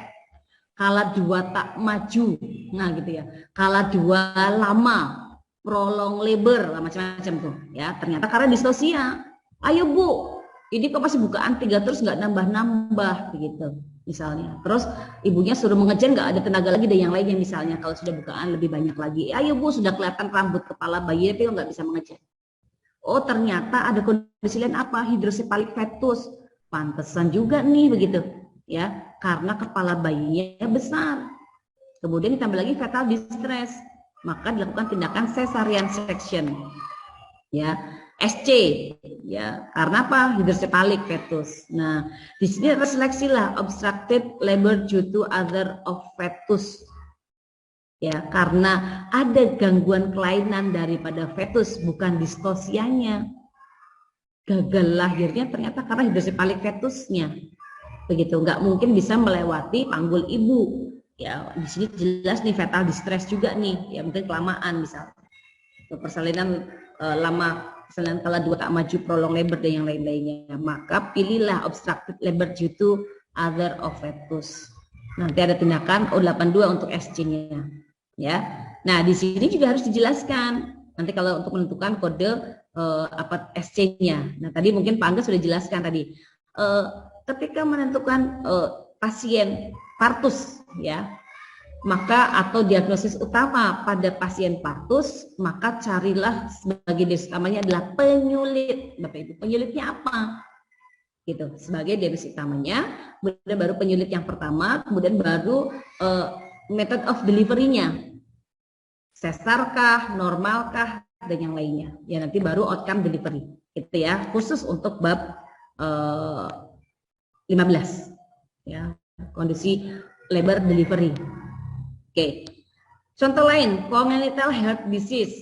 Kala dua tak maju, nah gitu ya. Kala dua lama, prolong labor, macam-macam tuh ya. Ternyata karena distosia. Ayo Bu, ini kok masih bukaan 3 terus nggak nambah-nambah begitu misalnya. Terus ibunya suruh mengejar, nggak ada tenaga lagi dan yang lainnya misalnya. Kalau sudah bukaan lebih banyak lagi. Ayo Bu, sudah kelihatan rambut kepala bayi tapi nggak bisa mengejar. Oh ternyata ada kondisi lain apa? Hidrosefalik fetus. Pantesan juga nih begitu ya, karena kepala bayinya besar. Kemudian ditambah lagi fetal distress, maka dilakukan tindakan cesarean section. Ya, SC ya, karena apa? Hidrosefalik fetus. Nah, di sini reseleksi lah obstructed labor due to other of fetus. Ya, karena ada gangguan kelainan daripada fetus, bukan distosianya. Gagal lahirnya ternyata karena hidrosefalik fetusnya. Begitu, nggak mungkin bisa melewati panggul ibu. Ya, di sini jelas nih fetal distress juga nih, ya mungkin kelamaan misalnya. Persalinan lama, persalinan kala 2 tak maju, prolong labor dan yang lain-lainnya. Maka pilihlah obstructed labor due to other of fetus. Nanti ada tindakan O82 untuk SC-nya. Ya, nah di sini juga harus dijelaskan. Nanti kalau untuk menentukan kode apa SC-nya. Nah tadi mungkin Pak Angga sudah jelaskan tadi. Ketika menentukan pasien partus, ya, maka atau diagnosis utama pada pasien partus, maka carilah sebagai diagnosis utamanya adalah penyulit. Bapak Ibu, penyulitnya apa? Gitu. Sebagai diagnosis utamanya, kemudian baru penyulit yang pertama, kemudian baru method of delivery-nya. Sesarkah, normalkah, dan yang lainnya. Ya nanti baru outcome delivery. Gitu ya, khusus untuk bab 15. Ya, kondisi labor delivery. Oke. Contoh lain, congenital heart disease,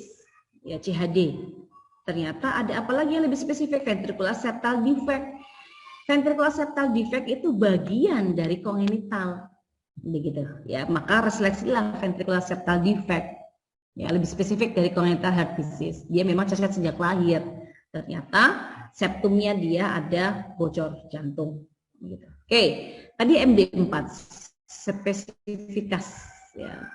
ya CHD. Ternyata ada apa lagi yang lebih spesifik? Ventricular septal defect. Ventricular septal defect itu bagian dari congenital. Begitu ya, maka reseleksilah ventricular septal defect. Ya, lebih spesifik dari congenital heart disease. Dia memang cacat sejak lahir. Ternyata septumnya dia ada bocor jantung. Gitu. Oke, tadi MD4 spesifikas. Ya.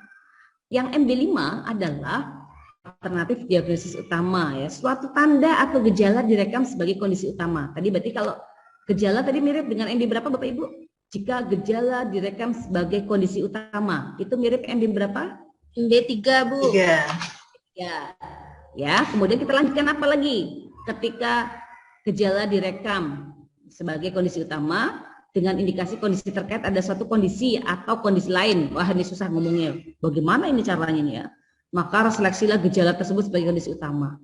Yang MD5 adalah alternatif diagnosis utama. Ya, suatu tanda atau gejala direkam sebagai kondisi utama. Tadi berarti kalau gejala tadi mirip dengan MD berapa Bapak Ibu? Jika gejala direkam sebagai kondisi utama, itu mirip MD berapa? MD3 Bu. 3. Ya. Ya, kemudian kita lanjutkan apa lagi? Ketika gejala direkam sebagai kondisi utama dengan indikasi kondisi terkait ada suatu kondisi atau kondisi lain. Wah, ini susah ngomongnya. Bagaimana ini caranya nih ya? Maka seleksilah gejala tersebut sebagai kondisi utama.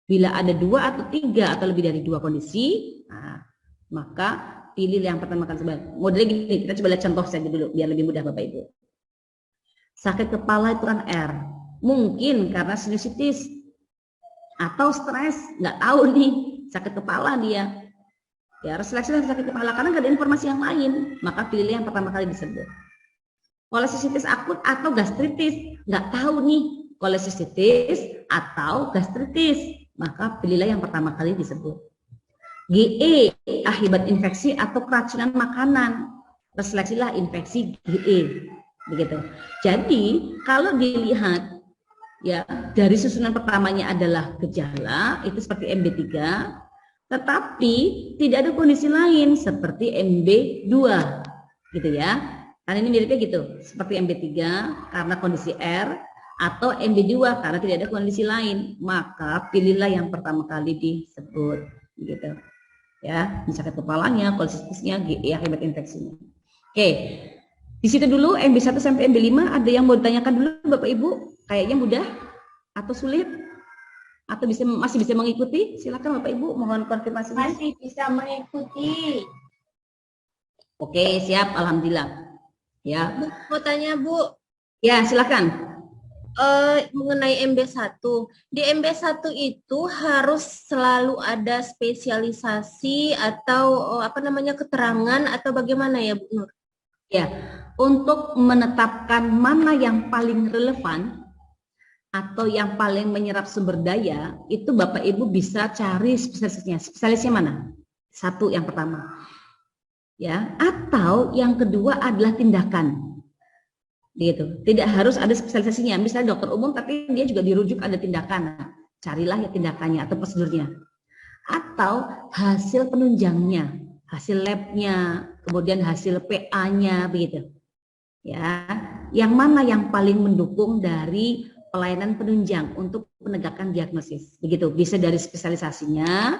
Bila ada 2 atau 3 atau lebih dari 2 kondisi, nah, maka pilih yang pertama kali sebagai. Modelnya gini, kita coba lihat contoh saja dulu biar lebih mudah Bapak Ibu. Sakit kepala itu kan R, mungkin karena sinusitis atau stres, nggak tahu nih sakit kepala dia. Ya harus seleksi sakit kepala karena nggak ada informasi yang lain, maka pilih yang pertama kali disebut. Kolesistitis akut atau gastritis, nggak tahu nih kolesistitis atau gastritis, maka pilihlah yang pertama kali disebut. GE akibat infeksi atau keracunan makanan, seleksilah infeksi GE. Begitu. Jadi kalau dilihat ya dari susunan pertamanya adalah gejala itu seperti MB3, tetapi tidak ada kondisi lain seperti MB2 gitu ya. Karena ini miripnya gitu, seperti MB3 karena kondisi R atau MB2 karena tidak ada kondisi lain, maka pilihlah yang pertama kali disebut gitu. Ya, sakit kepalanya, kolesitisnya, GE akibat infeksinya. Oke. Di situ dulu MB1 sampai MB5 ada yang mau ditanyakan dulu Bapak Ibu? Kayaknya mudah atau sulit? Atau masih bisa mengikuti? Silakan Bapak Ibu mohon konfirmasinya. Masih bisa mengikuti. Oke, siap, alhamdulillah. Ya, Bu, mau tanya Bu, ya silakan. mengenai MB1. Di MB1 itu harus selalu ada spesialisasi atau apa namanya keterangan atau bagaimana ya Bu Nur? Ya, untuk menetapkan mana yang paling relevan atau yang paling menyerap sumber daya, itu Bapak Ibu bisa cari spesialisnya. Spesialisnya mana? Satu yang pertama. Ya, atau yang kedua adalah tindakan. Gitu. Tidak harus ada spesialisasinya. Misalnya dokter umum tapi dia juga dirujuk ada tindakan. Nah, carilah ya tindakannya atau prosedurnya. Atau hasil penunjangnya, hasil labnya, kemudian hasil PA-nya begitu. Ya, yang mana yang paling mendukung dari pelayanan penunjang untuk penegakan diagnosis. Begitu, bisa dari spesialisasinya,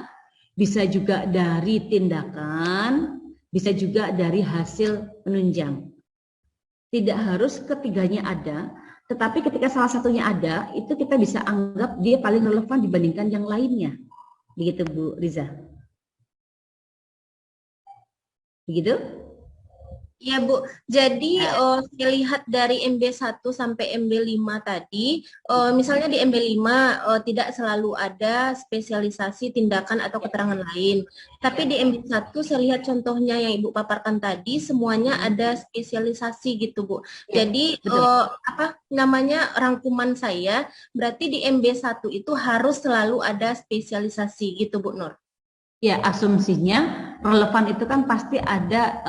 bisa juga dari tindakan, bisa juga dari hasil penunjang. Tidak harus ketiganya ada, tetapi ketika salah satunya ada, itu kita bisa anggap dia paling relevan dibandingkan yang lainnya. Begitu Bu Riza. Begitu? Iya Bu, jadi saya lihat dari MB1 sampai MB5 tadi, misalnya di MB5 tidak selalu ada spesialisasi tindakan atau keterangan lain. Tapi di MB1 saya lihat contohnya yang Ibu paparkan tadi, semuanya ada spesialisasi gitu Bu. Jadi apa namanya rangkuman saya, berarti di MB1 itu harus selalu ada spesialisasi gitu Bu Nur. Ya, asumsinya relevan itu kan pasti ada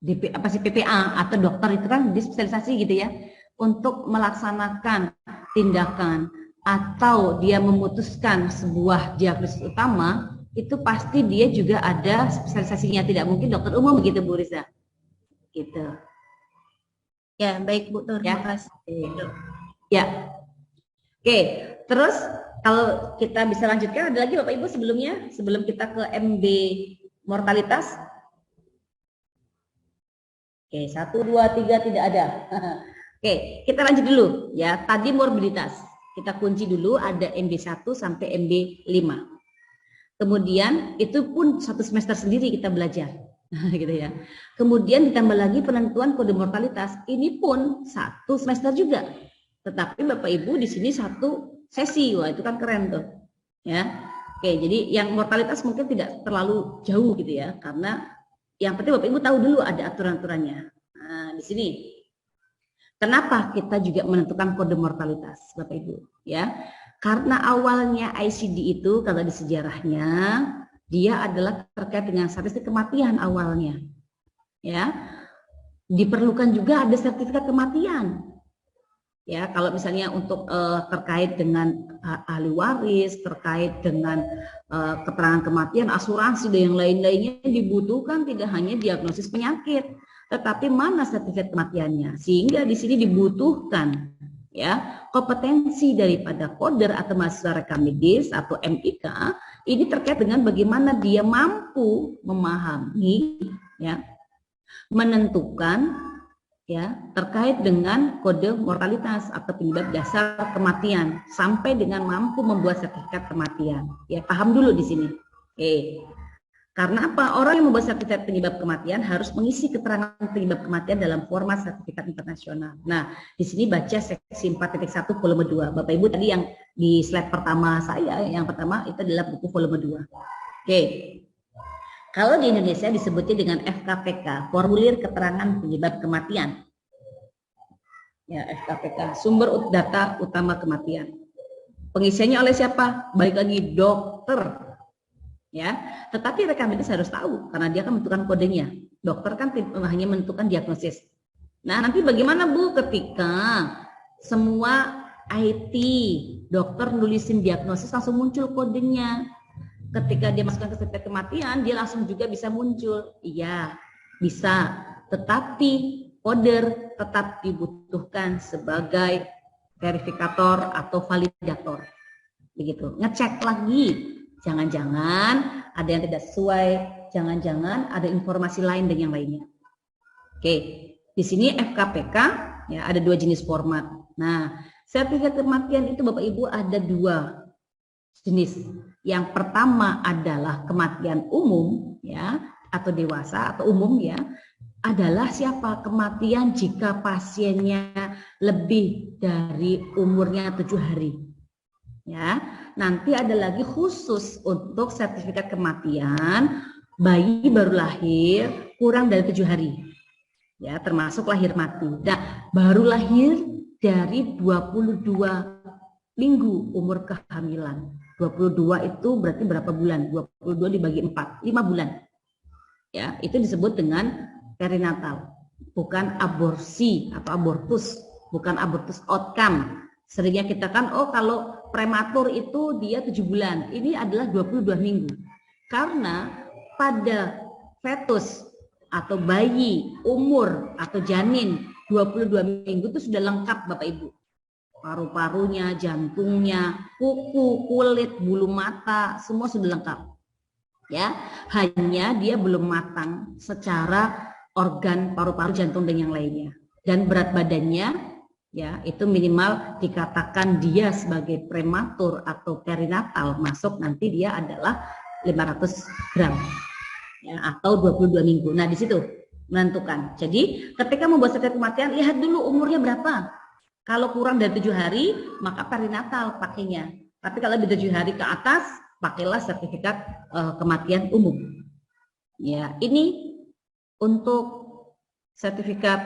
PPA atau dokter itu kan dispesialisasi gitu ya untuk melaksanakan tindakan atau dia memutuskan sebuah diagnosis utama itu pasti dia juga ada spesialisasinya, tidak mungkin dokter umum begitu Bu Riza gitu ya. Baik Bu Nur, ya. terima kasih Ya, oke, terus kalau kita bisa lanjutkan ada lagi Bapak Ibu sebelum kita ke MB mortalitas. Oke, 1, 2, 3 tidak ada. Oke, kita lanjut dulu ya. Tadi morbiditas. Kita kunci dulu ada MB1 sampai MB5. Kemudian itu pun satu semester sendiri kita belajar. Gitu ya. Kemudian ditambah lagi penentuan kode mortalitas. Ini pun satu semester juga. Tetapi Bapak Ibu di sini satu sesi. Wah, itu kan keren tuh. Ya. Oke, jadi yang mortalitas mungkin tidak terlalu jauh gitu ya, karena yang penting Bapak Ibu tahu dulu ada aturan-aturannya. Nah, di sini. Kenapa kita juga menentukan kode mortalitas, Bapak Ibu? Ya, karena awalnya ICD itu kalau di sejarahnya dia adalah terkait dengan statistik kematian awalnya. Ya, diperlukan juga ada sertifikat kematian. Ya, kalau misalnya untuk terkait dengan ahli waris, terkait dengan keterangan kematian, asuransi dan yang lain-lainnya dibutuhkan tidak hanya diagnosis penyakit, tetapi mana sertifikat kematiannya. Sehingga di sini dibutuhkan ya kompetensi daripada coder atau mahasiswa rekam medis atau MIK ini terkait dengan bagaimana dia mampu memahami ya menentukan ya terkait dengan kode mortalitas atau penyebab dasar kematian sampai dengan mampu membuat sertifikat kematian. Ya, paham dulu di sini. Karena apa? Orang yang membuat sertifikat penyebab kematian harus mengisi keterangan penyebab kematian dalam format sertifikat internasional. Nah, di sini baca seksi 4.1 volume 2. Bapak Ibu tadi yang di slide pertama saya, yang pertama itu adalah buku volume 2. Oke. Kalau di Indonesia disebutnya dengan FKPK, Formulir Keterangan Penyebab Kematian. Ya, FKPK, Sumber Data Utama Kematian. Pengisiannya oleh siapa? Balik lagi dokter. Ya, tetapi rekam medis harus tahu karena dia akan menentukan kodenya. Dokter kan hanya menentukan diagnosis. Nah, nanti bagaimana Bu ketika semua IT dokter nulisin diagnosis langsung muncul kodenya? Ketika dia masukkan ke sertifikat kematian, dia langsung juga bisa muncul. Iya, bisa. Tetapi coder tetap dibutuhkan sebagai verifikator atau validator. Begitu. Ngecek lagi. Jangan-jangan ada yang tidak sesuai, jangan-jangan ada informasi lain dan yang lainnya. Oke, di sini FKPK ya ada 2 jenis format. Nah, sertifikat kematian itu Bapak Ibu ada 2 jenis. Yang pertama adalah kematian umum ya, atau dewasa atau umum ya, adalah siapa? Kematian jika pasiennya lebih dari umurnya 7 hari. Ya, nanti ada lagi khusus untuk sertifikat kematian bayi baru lahir kurang dari 7 hari. Ya, termasuk lahir mati. Nah, baru lahir dari 22 minggu umur kehamilan. 22 itu berarti berapa bulan? 22 dibagi 4, 5 bulan. Ya, itu disebut dengan perinatal, bukan aborsi atau abortus, bukan abortus outcome. Seringnya kita kan, oh kalau prematur itu dia 7 bulan, ini adalah 22 minggu. Karena pada fetus atau bayi umur atau janin 22 minggu itu sudah lengkap Bapak Ibu. Paru-parunya, jantungnya, kuku, kulit, bulu mata, semua sudah lengkap. Ya, hanya dia belum matang secara organ paru-paru, jantung dan yang lainnya. Dan berat badannya ya itu minimal dikatakan dia sebagai prematur atau perinatal, masuk nanti dia adalah 500 gram ya, atau 22 minggu. Nah, di situ menentukan. Jadi, ketika membuat sertifikat kematian, lihat dulu umurnya berapa. Kalau kurang dari 7 hari, maka perinatal pakainya. Tapi kalau lebih 7 hari ke atas, pakailah sertifikat kematian umum. Ya, ini untuk sertifikat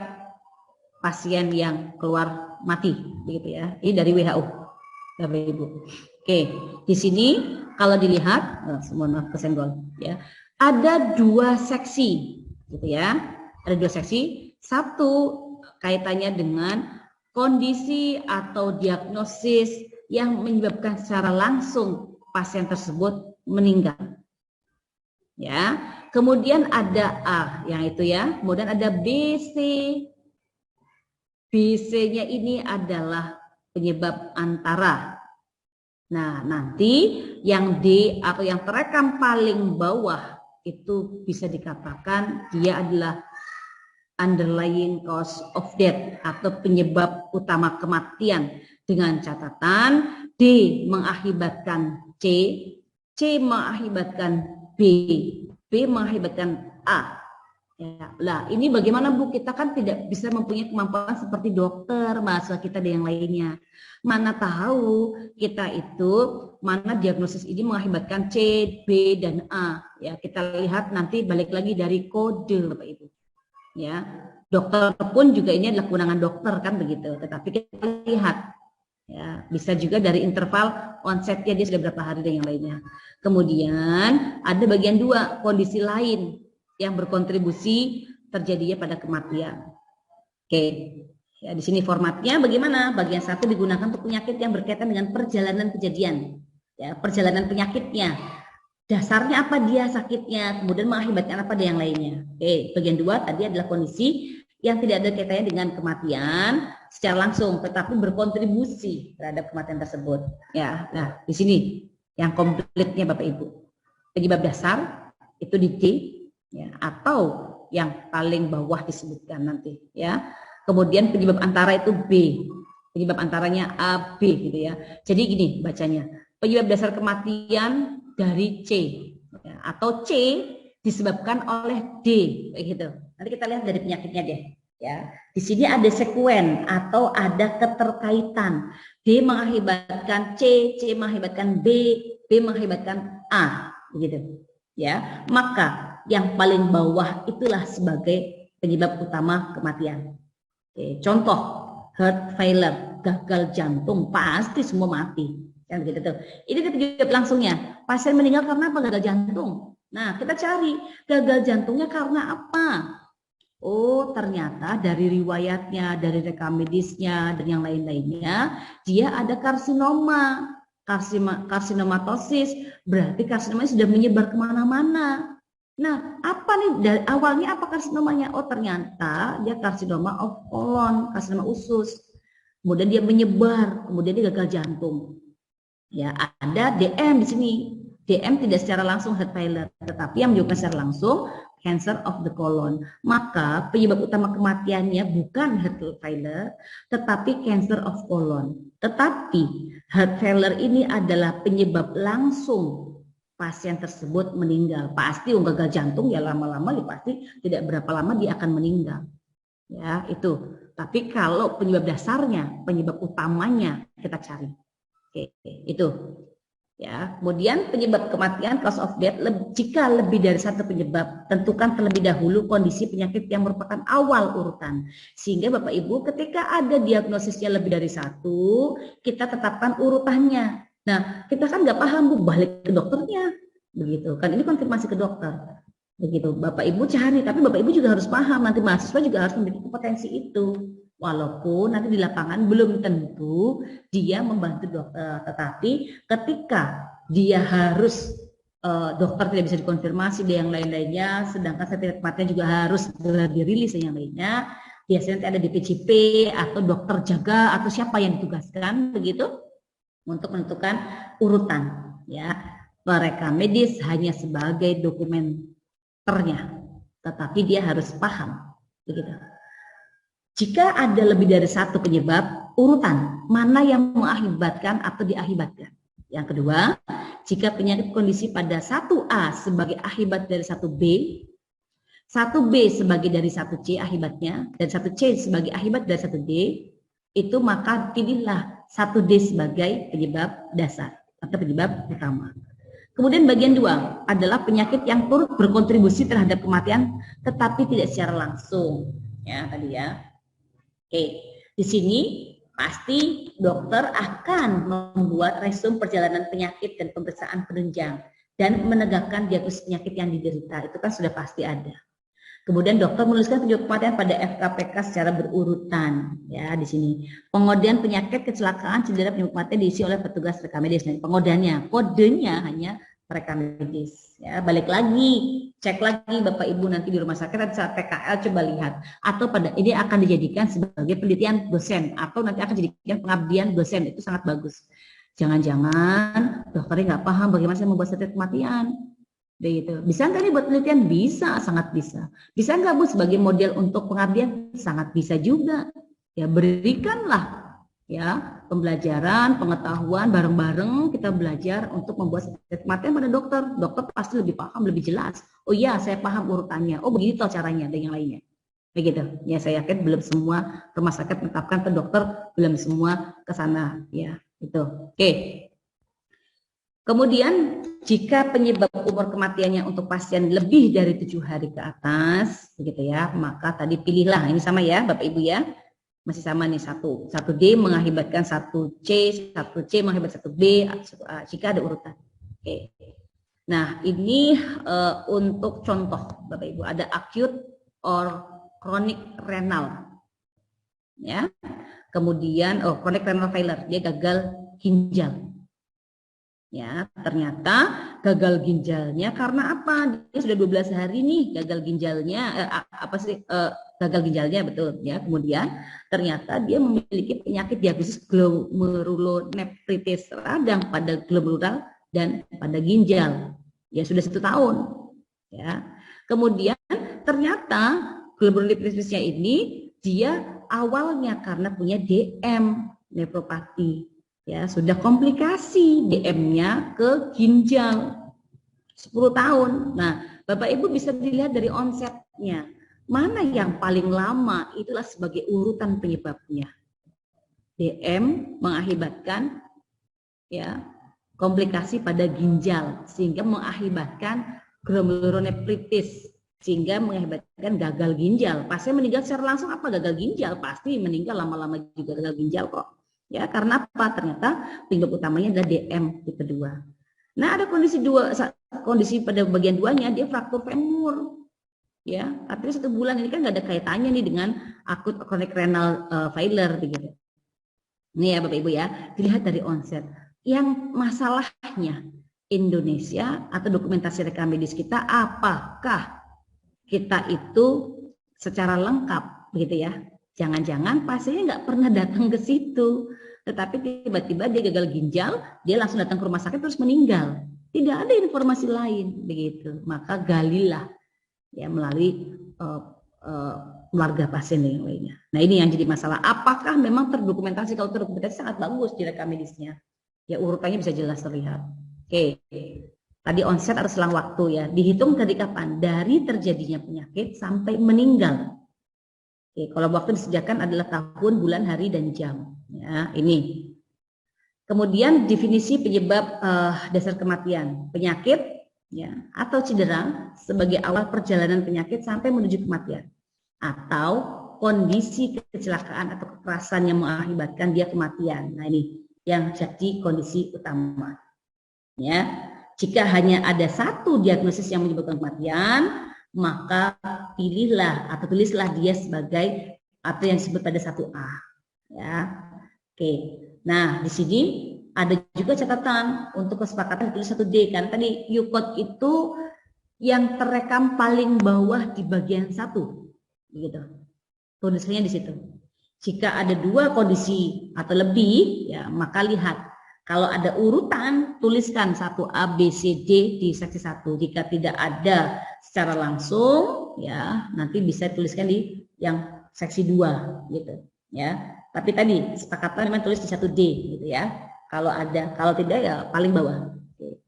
pasien yang keluar mati, begitu ya. Ini dari WHO, Bapak Ibu. Oke, di sini kalau dilihat, mohon kesenggol, ya. Ada 2 seksi, gitu ya. Ada 2 seksi. Satu kaitannya dengan kondisi atau diagnosis yang menyebabkan secara langsung pasien tersebut meninggal. Ya, kemudian ada A yang itu ya, kemudian ada B, C. B-C-nya ini adalah penyebab antara. Nah, nanti yang D atau yang terekam paling bawah itu bisa dikatakan dia adalah underlying cause of death atau penyebab utama kematian, dengan catatan D mengakibatkan C, C mengakibatkan B, B mengakibatkan A. Ya, lah ini bagaimana Bu? Kita kan tidak bisa mempunyai kemampuan seperti dokter, mahasiswa kita dan yang lainnya. Mana tahu kita itu mana diagnosis ini mengakibatkan C, B dan A. Ya, kita lihat nanti balik lagi dari kode Bapak Ibu. Ya, dokter pun juga ini adalah kewenangan dokter kan begitu. Tetapi kita lihat ya, bisa juga dari interval onsetnya dia sudah berapa hari dan yang lainnya. Kemudian ada bagian 2, kondisi lain yang berkontribusi terjadinya pada kematian. Oke, ya di sini formatnya bagaimana? Bagian 1 digunakan untuk penyakit yang berkaitan dengan perjalanan kejadian, ya perjalanan penyakitnya, dasarnya apa dia sakitnya, kemudian mengakibatkan apa dan yang lainnya. Oke, bagian 2 tadi adalah kondisi yang tidak ada kaitannya dengan kematian secara langsung, tetapi berkontribusi terhadap kematian tersebut. Ya, nah di sini yang komplitnya Bapak Ibu. Penyebab dasar itu di D. Ya, atau yang paling bawah disebutkan nanti ya. Kemudian penyebab antara itu B, penyebab antaranya A, B gitu ya. Jadi gini bacanya, penyebab dasar kematian dari C ya, atau C disebabkan oleh D gitu. Nanti kita lihat dari penyakitnya deh ya. Di sini ada sekuen atau ada keterkaitan. D mengakibatkan C, C mengakibatkan B, B mengakibatkan A begitu ya. Maka yang paling bawah itulah sebagai penyebab utama kematian. Oke, contoh heart failure, gagal jantung, pasti semua mati. Kan begitu tuh. Ini penyebab langsungnya. Pasien meninggal karena apa? Gagal jantung. Nah, kita cari gagal jantungnya karena apa? Oh, ternyata dari riwayatnya, dari rekam medisnya dan yang lain-lainnya, dia ada karsinoma, karsinomatosis. Berarti karsinomanya sudah menyebar kemana-mana. Nah, apa nih dari awalnya apa karsinomanya? Oh, ternyata dia karsinoma of colon, karsinoma usus. Kemudian dia menyebar, kemudian dia gagal jantung. Ya, ada DM di sini. DM tidak secara langsung heart failure, tetapi yang menyebabkan secara langsung cancer of the colon. Maka penyebab utama kematiannya bukan heart failure, tetapi cancer of colon. Tetapi heart failure ini adalah penyebab langsung pasien tersebut meninggal. Pasti gagal jantung ya lama-lama ya pasti tidak berapa lama dia akan meninggal. Ya, itu. Tapi kalau penyebab dasarnya, penyebab utamanya kita cari. Oke, itu. Ya, kemudian penyebab kematian cause of death jika lebih dari satu penyebab, tentukan terlebih dahulu kondisi penyakit yang merupakan awal urutan. Sehingga Bapak Ibu ketika ada diagnosisnya lebih dari satu, kita tetapkan urutannya. Nah, kita kan nggak paham, Bu, balik ke dokternya. Begitu. Kan ini konfirmasi ke dokter. Begitu. Bapak Ibu cari, tapi Bapak Ibu juga harus paham, nanti mahasiswa juga harus memiliki kompetensi itu. Walaupun nanti di lapangan belum tentu dia membantu dokter, tetapi ketika dia harus dokter tidak bisa dikonfirmasi dan yang lain-lainnya, sedangkan sertifikat kematian juga harus dirilis dan yang lainnya, biasanya nanti ada DPCP atau dokter jaga atau siapa yang ditugaskan begitu untuk menentukan urutan. Ya, perekam medis hanya sebagai dokumenternya, tetapi dia harus paham begitu. Jika ada lebih dari satu penyebab, urutan mana yang mengakibatkan atau diakibatkan. Yang kedua, jika penyakit kondisi pada 1A sebagai akibat dari 1B, 1B sebagai dari 1C akibatnya, dan 1C sebagai akibat dari 1D, itu maka pilihlah 1D sebagai penyebab dasar atau penyebab utama. Kemudian bagian 2 adalah penyakit yang turut berkontribusi terhadap kematian tetapi tidak secara langsung. Ya, tadi ya. Oke, di sini pasti dokter akan membuat resume perjalanan penyakit dan pemeriksaan penunjang dan menegakkan diagnosis penyakit yang diderita. Itu kan sudah pasti ada. Kemudian dokter menuliskan penyebab kematian pada FKPK secara berurutan. Ya, di sini pengodean penyakit kecelakaan cedera penyebab kematian diisi oleh petugas rekam medis. Dan pengodeannya, kodenya hanya rekam medis. Ya, balik lagi, cek lagi Bapak Ibu nanti di rumah sakit saat PKL coba lihat. Atau pada ini akan dijadikan sebagai penelitian dosen atau nanti akan dijadikan pengabdian dosen, itu sangat bagus. Jangan-jangan dokternya nggak paham bagaimana saya membuat sertifikat kematian. Begitu. Bisa nggak nih buat penelitian? Bisa, sangat bisa. Bisa nggak Bu sebagai model untuk pengabdian? Sangat bisa juga. Ya berikanlah ya pembelajaran, pengetahuan bareng-bareng kita belajar untuk membuat sertifikat kematian pada dokter. Dokter pasti lebih paham, lebih jelas. Oh iya, saya paham urutannya. Oh begitu caranya dan yang lainnya. Begitu. Ya saya yakin belum semua rumah sakit menetapkan ke dokter, belum semua ke sana ya. Itu. Oke. Kemudian jika penyebab umur kematiannya untuk pasien lebih dari 7 hari ke atas, begitu ya, maka tadi pilihlah, ini sama ya Bapak Ibu ya, masih sama nih 1D mengakibatkan 1C, 1C mengakibatkan 1B, 1A, jika ada urutan. Oke. Nah ini untuk contoh Bapak Ibu, ada acute or chronic renal, ya. Kemudian chronic renal failure, dia gagal ginjal. Ya, ternyata gagal ginjalnya karena apa? Dia sudah 12 hari nih gagal ginjalnya, gagal ginjalnya betul ya. Kemudian ternyata dia memiliki penyakit diabetes glomerulonefritis radang pada glomerular dan pada ginjal. Ya sudah 1 tahun. Ya. Kemudian ternyata glomerulonefritisnya ini dia awalnya karena punya DM, nefropati. Ya, sudah komplikasi DM-nya ke ginjal 10 tahun. Nah, Bapak Ibu bisa dilihat dari onsetnya. Mana yang paling lama, itulah sebagai urutan penyebabnya. DM mengakibatkan ya komplikasi pada ginjal sehingga mengakibatkan glomerulonefritis sehingga mengakibatkan gagal ginjal. Pasien meninggal secara langsung apa gagal ginjal? Pasti meninggal lama-lama juga gagal ginjal kok. Ya, karena apa? Ternyata penyebab utamanya adalah DM tipe 2. Nah, ada kondisi pada bagian 2-nya dia fraktur femur. Ya, artinya 1 bulan ini kan nggak ada kaitannya nih dengan akut chronic renal failure begitu. Ini ya Bapak Ibu ya, dilihat dari onset. Yang masalahnya Indonesia atau dokumentasi rekam medis kita, apakah kita itu secara lengkap begitu ya? Jangan-jangan pasiennya nggak pernah datang ke situ, tetapi tiba-tiba dia gagal ginjal, dia langsung datang ke rumah sakit terus meninggal. Tidak ada informasi lain begitu. Maka galilah ya melalui keluarga pasien dan yang lainnya. Nah ini yang jadi masalah. Apakah memang terdokumentasi? Kalau terdokumentasi sangat bagus di rekam medisnya. Ya urutannya bisa jelas terlihat. Oke. Tadi onset atau selang waktu ya. Dihitung dari kapan? Dari terjadinya penyakit sampai meninggal. Oke, kalau waktu disediakan adalah tahun, bulan, hari, dan jam. Ya, ini. Kemudian definisi penyebab dasar kematian. Penyakit ya, atau cedera sebagai awal perjalanan penyakit sampai menuju kematian. Atau kondisi kecelakaan atau kekerasan yang mengakibatkan dia kematian. Nah ini yang jadi kondisi utama. Ya. Jika hanya ada satu diagnosis yang menyebabkan kematian, maka pilihlah atau tulislah dia sebagai atau yang disebut pada 1A. Ya. Oke. Nah, di sini ada juga catatan untuk kesepakatan ditulis 1D kan. Tadi U-code itu yang terekam paling bawah di bagian 1. Begitu. Tulisannya di situ. Jika ada 2 kondisi atau lebih, ya maka lihat. Kalau ada urutan, tuliskan 1A, B, C, D di seksi 1. Jika tidak ada secara langsung, ya nanti bisa tuliskan di yang seksi 2, gitu. Ya. Tapi tadi sepakatan memang tulis di 1D, gitu ya. Kalau ada, kalau tidak ya paling bawah. Oke.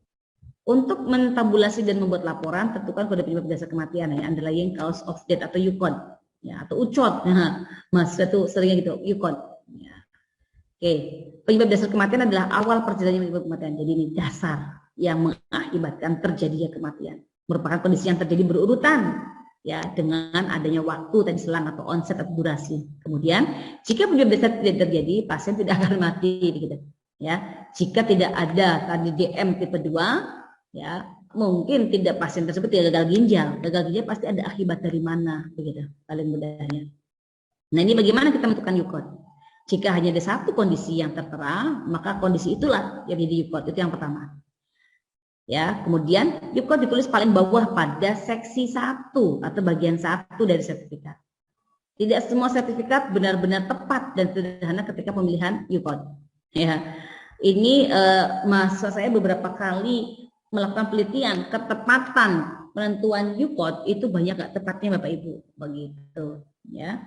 Untuk mentabulasi dan membuat laporan, tentukan kode penyebab dasar kematian, ya, underlying cause of death atau U-code, ya atau UCOD. Nah, mahasiswa itu seringnya gitu, U-code. Ya. Oke, penyebab dasar kematian adalah awal perjalanan menyebabkan kematian. Jadi ini dasar yang mengakibatkan terjadinya kematian. Merupakan kondisi yang terjadi berurutan ya dengan adanya waktu tadi selang atau onset atau durasi. Kemudian jika penyebab dasar tidak terjadi, pasien tidak akan mati gitu. Ya, jika tidak ada tadi DM tipe 2, ya mungkin tidak pasien tersebut tidak gagal ginjal. Gagal ginjal pasti ada akibat dari mana begitu paling mudahnya. Nah, ini bagaimana kita menentukan U-code? Jika hanya ada satu kondisi yang tertera, maka kondisi itulah yang jadi U-code. Itu yang pertama. Ya, kemudian U-code ditulis paling bawah pada seksi 1 atau bagian 1 dari sertifikat. Tidak semua sertifikat benar-benar tepat dan sederhana ketika pemilihan U-code. Ya, ini mahasiswa saya beberapa kali melakukan penelitian ketepatan penentuan U-code itu banyak gak tepatnya Bapak Ibu, begitu. Ya.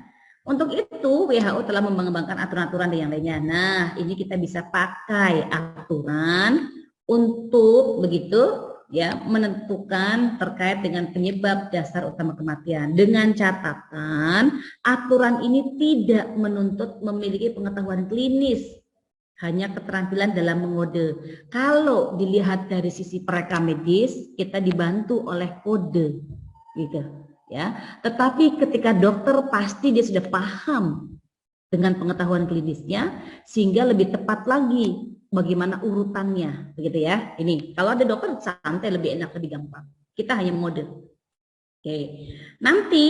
Untuk itu WHO telah mengembangkan aturan-aturan dan yang lainnya. Nah, ini kita bisa pakai aturan untuk begitu ya menentukan terkait dengan penyebab dasar utama kematian. Dengan catatan aturan ini tidak menuntut memiliki pengetahuan klinis, hanya keterampilan dalam mengode. Kalau dilihat dari sisi perekam medis, kita dibantu oleh kode, gitu. Ya, tetapi ketika dokter pasti dia sudah paham dengan pengetahuan klinisnya sehingga lebih tepat lagi bagaimana urutannya, begitu ya. Ini kalau ada dokter santai, lebih enak, lebih gampang. Kita hanya mengode. Oke. Nanti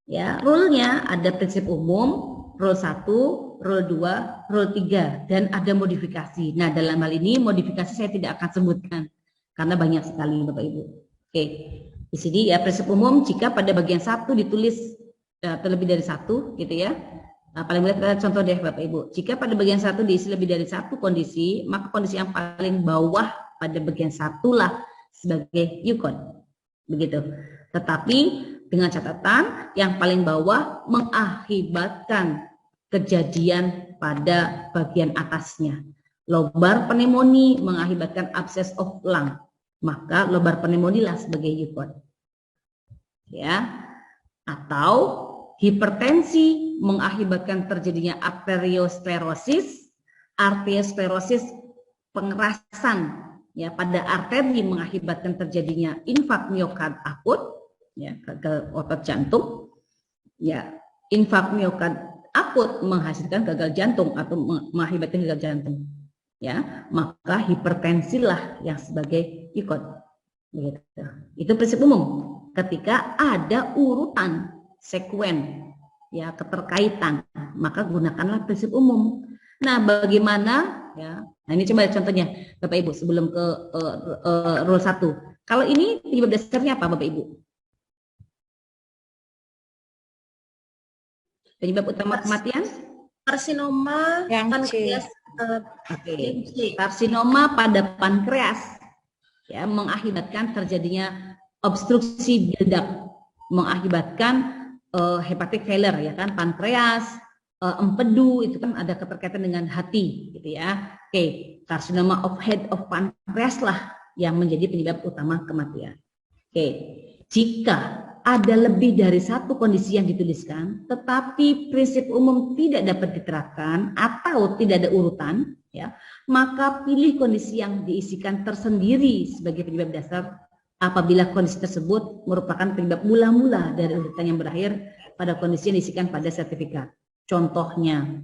ya rule-nya ada prinsip umum, rule 1, rule 2, rule 3 dan ada modifikasi. Nah, dalam hal ini modifikasi saya tidak akan sebutkan karena banyak sekali Bapak Ibu. Oke. Di sini ya prinsip umum jika pada bagian 1 ditulis terlebih dari 1 gitu ya. Nah, paling mudah kita contoh deh Bapak Ibu. Jika pada bagian 1 diisi lebih dari 1 kondisi, maka kondisi yang paling bawah pada bagian 1 lah sebagai U-code. Begitu. Tetapi dengan catatan yang paling bawah mengakibatkan kejadian pada bagian atasnya. Lobar pneumonia mengakibatkan abscess of lung. Maka lobar pneumonia lah sebagai U-code. Ya. Atau hipertensi mengakibatkan terjadinya arteriosklerosis, arteriosklerosis pengerasan ya pada arteri mengakibatkan terjadinya infak miokard akut ya gagal otot jantung. Ya, infak miokard akut menghasilkan gagal jantung atau mengakibatkan gagal jantung. Ya, maka hipertensi lah yang sebagai U-code. Gitu. Itu prinsip umum. Ketika ada urutan sekuen ya keterkaitan, maka gunakanlah prinsip umum. Nah, bagaimana ya? Nah, ini coba contohnya Bapak Ibu sebelum ke rule 1. Kalau ini penyebab dasarnya apa Bapak Ibu? Penyebab utama kematian? Karsinoma pankreas. Karsinoma pada pankreas ya mengakibatkan terjadinya obstruksi biledak, mengakibatkan hepatic failure ya kan, pankreas, empedu itu kan ada keterkaitan dengan hati gitu ya. Oke, karsinoma of head of pancreas lah yang menjadi penyebab utama kematian. Oke, jika ada lebih dari satu kondisi yang dituliskan, tetapi prinsip umum tidak dapat diterapkan atau tidak ada urutan, ya, maka pilih kondisi yang diisikan tersendiri sebagai penyebab dasar apabila kondisi tersebut merupakan penyebab mula-mula dari urutan yang berakhir pada kondisi yang diisikan pada sertifikat. Contohnya,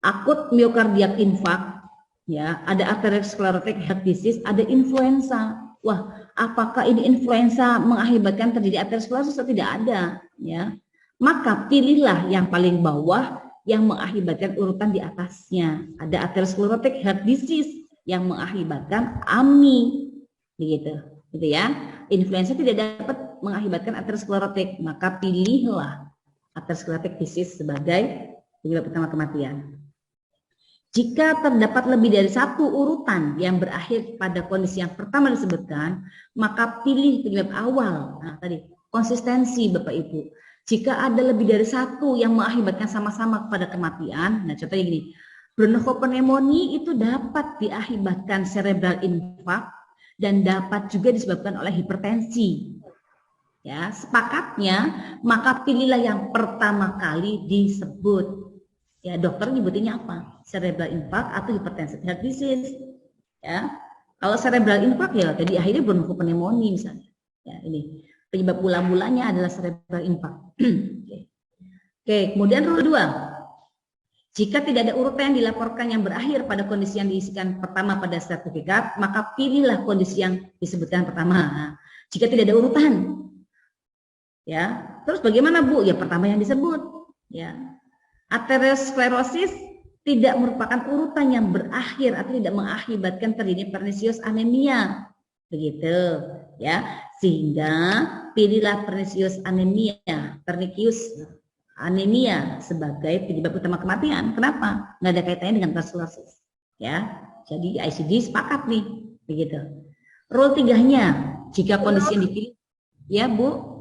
akut miokardiak infark, ya, ada atherosclerotic heart disease, ada influenza. Wah, apakah ini influenza mengakibatkan terjadi atherosclerosis atau tidak ada? Ya, maka pilihlah yang paling bawah yang mengakibatkan urutan di atasnya. Ada atherosclerotic heart disease yang mengakibatkan AMI, begitu. Gitu ya. Influenza tidak dapat mengakibatkan atherosclerotic, maka pilihlah atherosclerotic disease sebagai penyebab utama kematian. Jika terdapat lebih dari satu urutan yang berakhir pada kondisi yang pertama disebutkan, maka pilih penyebab awal. Nah, tadi konsistensi Bapak Ibu. Jika ada lebih dari satu yang mengakibatkan sama-sama kepada kematian, nah contohnya gini, bronchopneumonia itu dapat diakibatkan cerebral infarct dan dapat juga disebabkan oleh hipertensi. Ya, sepakatnya maka pilihlah yang pertama kali disebut. Ya, dokter nyebutinnya apa? Cerebral infarct atau hypertensive heart disease. Ya, kalau cerebral infarct ya jadi akhirnya bronchopneumonia misalnya. Ya, ini penyebab mula-mulanya adalah cerebral infarct. Oke, kemudian rule 2. Jika tidak ada urutan yang dilaporkan yang berakhir pada kondisi yang diisikan pertama pada sertifikat, maka pilihlah kondisi yang disebutkan pertama. Nah, jika tidak ada urutan, ya, terus bagaimana Bu? Ya pertama yang disebut. Ya, atherosclerosis tidak merupakan urutan yang berakhir atau tidak mengakibatkan terjadinya pernicious anemia, begitu, ya. Sehingga pilihlah pernicious anemia, anemia sebagai penyebab utama kematian. Kenapa? Nggak ada kaitannya dengan atherosclerosis. Ya, jadi ICD sepakat nih, begitu. Rule 3-nya, jika kondisi yang dipilih, ya Bu.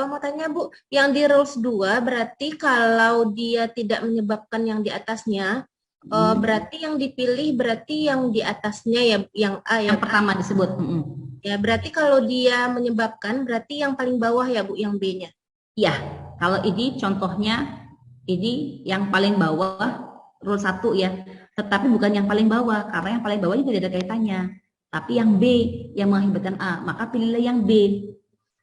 Mau tanya Bu, yang di rules 2 berarti kalau dia tidak menyebabkan yang di atasnya, berarti yang dipilih berarti yang di atasnya ya, yang A ya. Yang pertama disebut. Ya, berarti kalau dia menyebabkan berarti yang paling bawah ya Bu, yang B-nya. Ya, kalau ini contohnya, ini yang paling bawah, rule 1 ya. Tetapi bukan yang paling bawah, karena yang paling bawah itu tidak ada kaitannya. Tapi yang B yang mengakibatkan A, maka pilihlah yang B.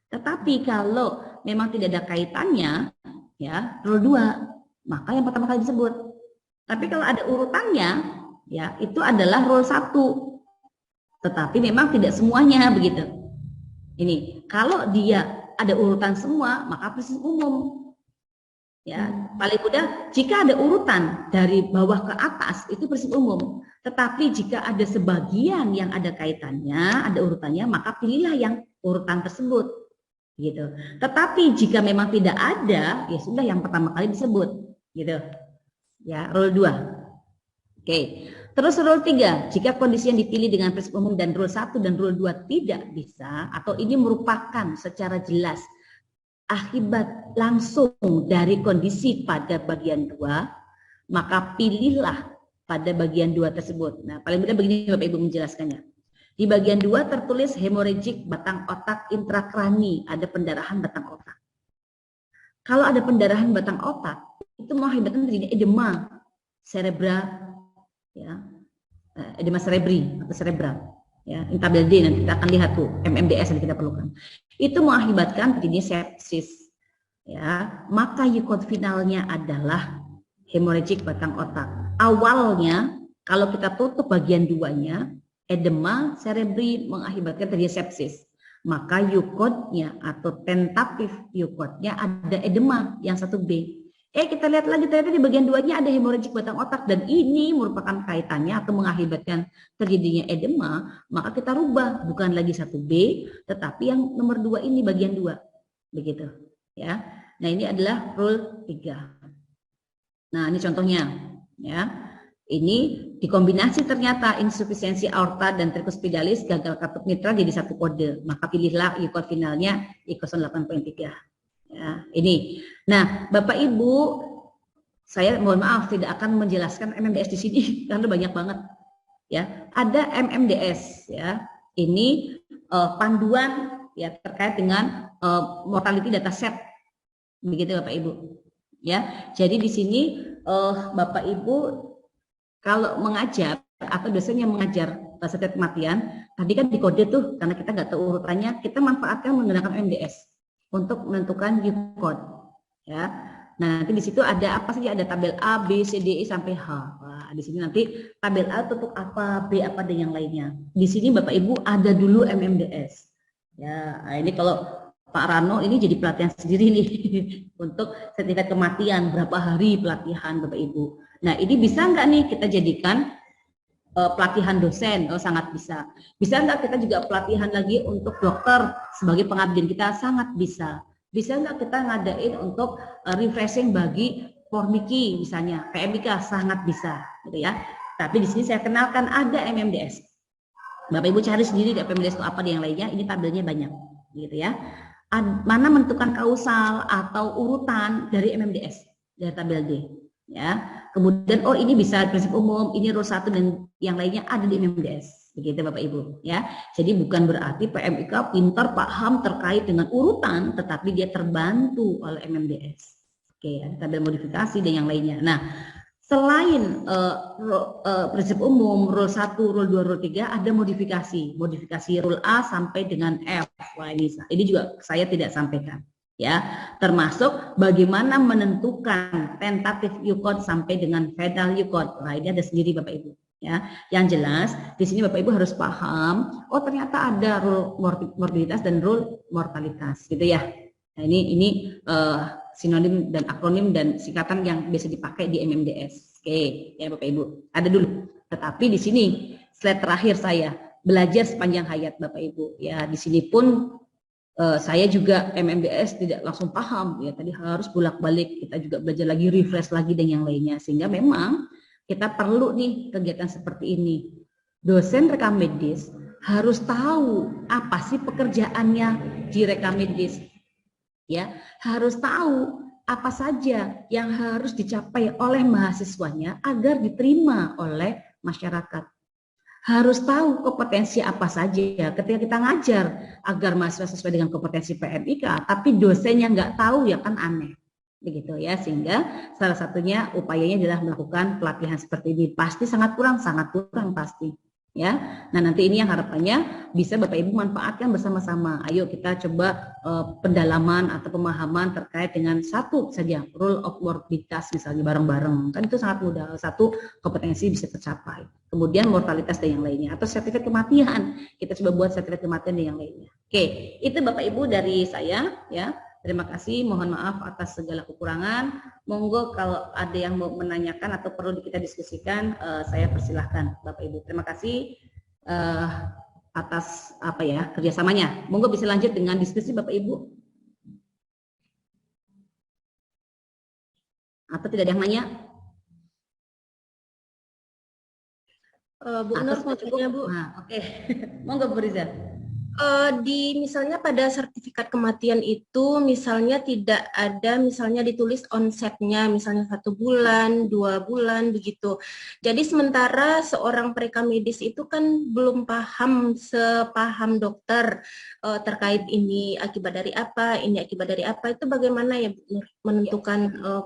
Tetapi kalau memang tidak ada kaitannya, ya, rule 2, maka yang pertama kali disebut. Tapi kalau ada urutannya, ya, itu adalah rule 1. Tetapi memang tidak semuanya begitu. Ini, kalau dia ada urutan semua, maka prinsip umum. Ya, paling mudah jika ada urutan dari bawah ke atas itu prinsip umum. Tetapi jika ada sebagian yang ada kaitannya, ada urutannya, maka pilihlah yang urutan tersebut. Gitu. Tetapi jika memang tidak ada, ya sudah yang pertama kali disebut. Gitu. Ya, rule 2. Oke. Terus rule 3, jika kondisi yang dipilih dengan prinsip umum dan rule 1 dan rule 2 tidak bisa atau ini merupakan secara jelas akibat langsung dari kondisi pada bagian 2, maka pilihlah pada bagian 2 tersebut. Nah, paling mudah begini Bapak Ibu menjelaskannya. Di bagian 2 tertulis hemorrhagic batang otak intrakrani, ada pendarahan batang otak. Kalau ada pendarahan batang otak, itu mengakibatkan terjadi edema cerebral, ya, edema cerebri atau cerebral, ya, intabel D, nanti kita akan lihat tuh MMDS yang kita perlukan. Itu mengakibatkan terjadinya sepsis, ya, maka eukot finalnya adalah hemorrhagic batang otak. Awalnya kalau kita tutup bagian 2-nya, edema cerebri mengakibatkan terjadi sepsis, maka eukotnya atau tentatif eukotnya ada edema yang 1B. Kita lihat lagi ternyata di bagian 2-nya ada hemorrhagic batang otak dan ini merupakan kaitannya atau mengakibatkan terjadinya edema, maka kita rubah bukan lagi 1B tetapi yang nomor 2 ini bagian 2. Begitu, ya. Nah, ini adalah rule 3. Nah, ini contohnya, ya. Ini dikombinasi ternyata insufisiensi aorta dan tricuspidalis gagal katup mitral jadi satu kode, maka pilihlah eukot finalnya I08.3. Ya, ini. Nah, Bapak Ibu, saya mohon maaf tidak akan menjelaskan MMDS di sini karena banyak banget. ya. Ada MMDS ya. Ini panduan ya terkait dengan mortality dataset, begitu Bapak Ibu. Ya, jadi di sini Bapak Ibu kalau mengajar atau dosen yang mengajar setiap kematian, tadi kan dikode tuh karena kita nggak tahu urutannya, kita manfaatkan menggunakan MDS untuk menentukan U-code. Ya, nah nanti di situ ada apa saja, ada tabel A, B, C, D, E sampai H. Wah, di sini nanti tabel A untuk apa, B apa dan yang lainnya. Di sini Bapak Ibu ada dulu MMDS. Ya, nah ini kalau Pak Rano ini jadi pelatihan sendiri nih untuk sertifikat kematian, berapa hari pelatihan Bapak Ibu. Nah ini bisa nggak nih kita jadikan pelatihan dosen? Oh sangat bisa. Bisa nggak kita juga pelatihan lagi untuk dokter sebagai pengabdian kita? Sangat bisa. Bisa nggak kita ngadain untuk refreshing bagi Formiki misalnya, PMIK? Sangat bisa, gitu ya. Tapi di sini saya kenalkan ada MMDS. Bapak Ibu cari sendiri di MMDS itu apa di yang lainnya. Ini tabelnya banyak, gitu ya. Mana menentukan kausal atau urutan dari MMDS dari tabel D, ya. Kemudian oh ini bisa prinsip umum, ini rule 1 dan yang lainnya ada di MMDS, begitu Bapak Ibu, ya. Jadi bukan berarti PMIK pintar paham terkait dengan urutan, tetapi dia terbantu oleh MMDS. Oke, ada tabel modifikasi dan yang lainnya. Nah, selain prinsip umum, rule 1, rule 2, rule 3, ada modifikasi rule A sampai dengan F. Wah, ini juga saya tidak sampaikan. Ya, termasuk bagaimana menentukan tentatif U-code sampai dengan final U-code. Nah, ini ada sendiri Bapak Ibu. Ya, yang jelas di sini Bapak Ibu harus paham. Oh, ternyata ada rule morbiditas dan rule mortalitas, gitu ya. Nah, ini sinonim dan akronim dan singkatan yang biasa dipakai di MMDS. Oke, ya Bapak Ibu, ada dulu. Tetapi di sini slide terakhir saya belajar sepanjang hayat Bapak Ibu. Ya, di sini pun saya juga MMDS tidak langsung paham. Ya, tadi harus bolak-balik. Kita juga belajar lagi, refresh lagi dan yang lainnya. Sehingga memang kita perlu nih kegiatan seperti ini. Dosen rekam medis harus tahu apa sih pekerjaannya di rekam medis. Ya, harus tahu apa saja yang harus dicapai oleh mahasiswanya agar diterima oleh masyarakat. Harus tahu kompetensi apa saja ketika kita ngajar agar mahasiswa sesuai dengan kompetensi PMIK, tapi dosennya nggak tahu ya kan aneh. Begitu ya, sehingga salah satunya upayanya adalah melakukan pelatihan seperti ini. Pasti sangat kurang pasti. Ya, nah nanti ini yang harapannya bisa Bapak Ibu manfaatkan bersama-sama. Ayo kita coba pendalaman atau pemahaman terkait dengan satu saja rule of morbiditas misalnya bareng-bareng, kan itu sangat mudah. Satu kompetensi bisa tercapai. Kemudian mortalitas dan yang lainnya atau sertifikat kematian, kita coba buat sertifikat kematian dan yang lainnya. Oke, itu Bapak Ibu dari saya ya. Terima kasih, mohon maaf atas segala kekurangan. Monggo kalau ada yang mau menanyakan atau perlu kita diskusikan, saya persilahkan Bapak Ibu. Terima kasih atas apa ya kerjasamanya. Monggo bisa lanjut dengan diskusi Bapak Ibu. Atau tidak ada yang nanya? Bu Nur, mau tanya Bu. Nah, oke. Monggo Bu Riza. Di misalnya pada sertifikat kematian itu misalnya tidak ada misalnya ditulis onsetnya misalnya 1 bulan, 2 bulan begitu. Jadi sementara seorang perekam medis itu kan belum paham sepaham dokter terkait ini akibat dari apa, ini akibat dari apa, itu bagaimana ya Bu Nur menentukan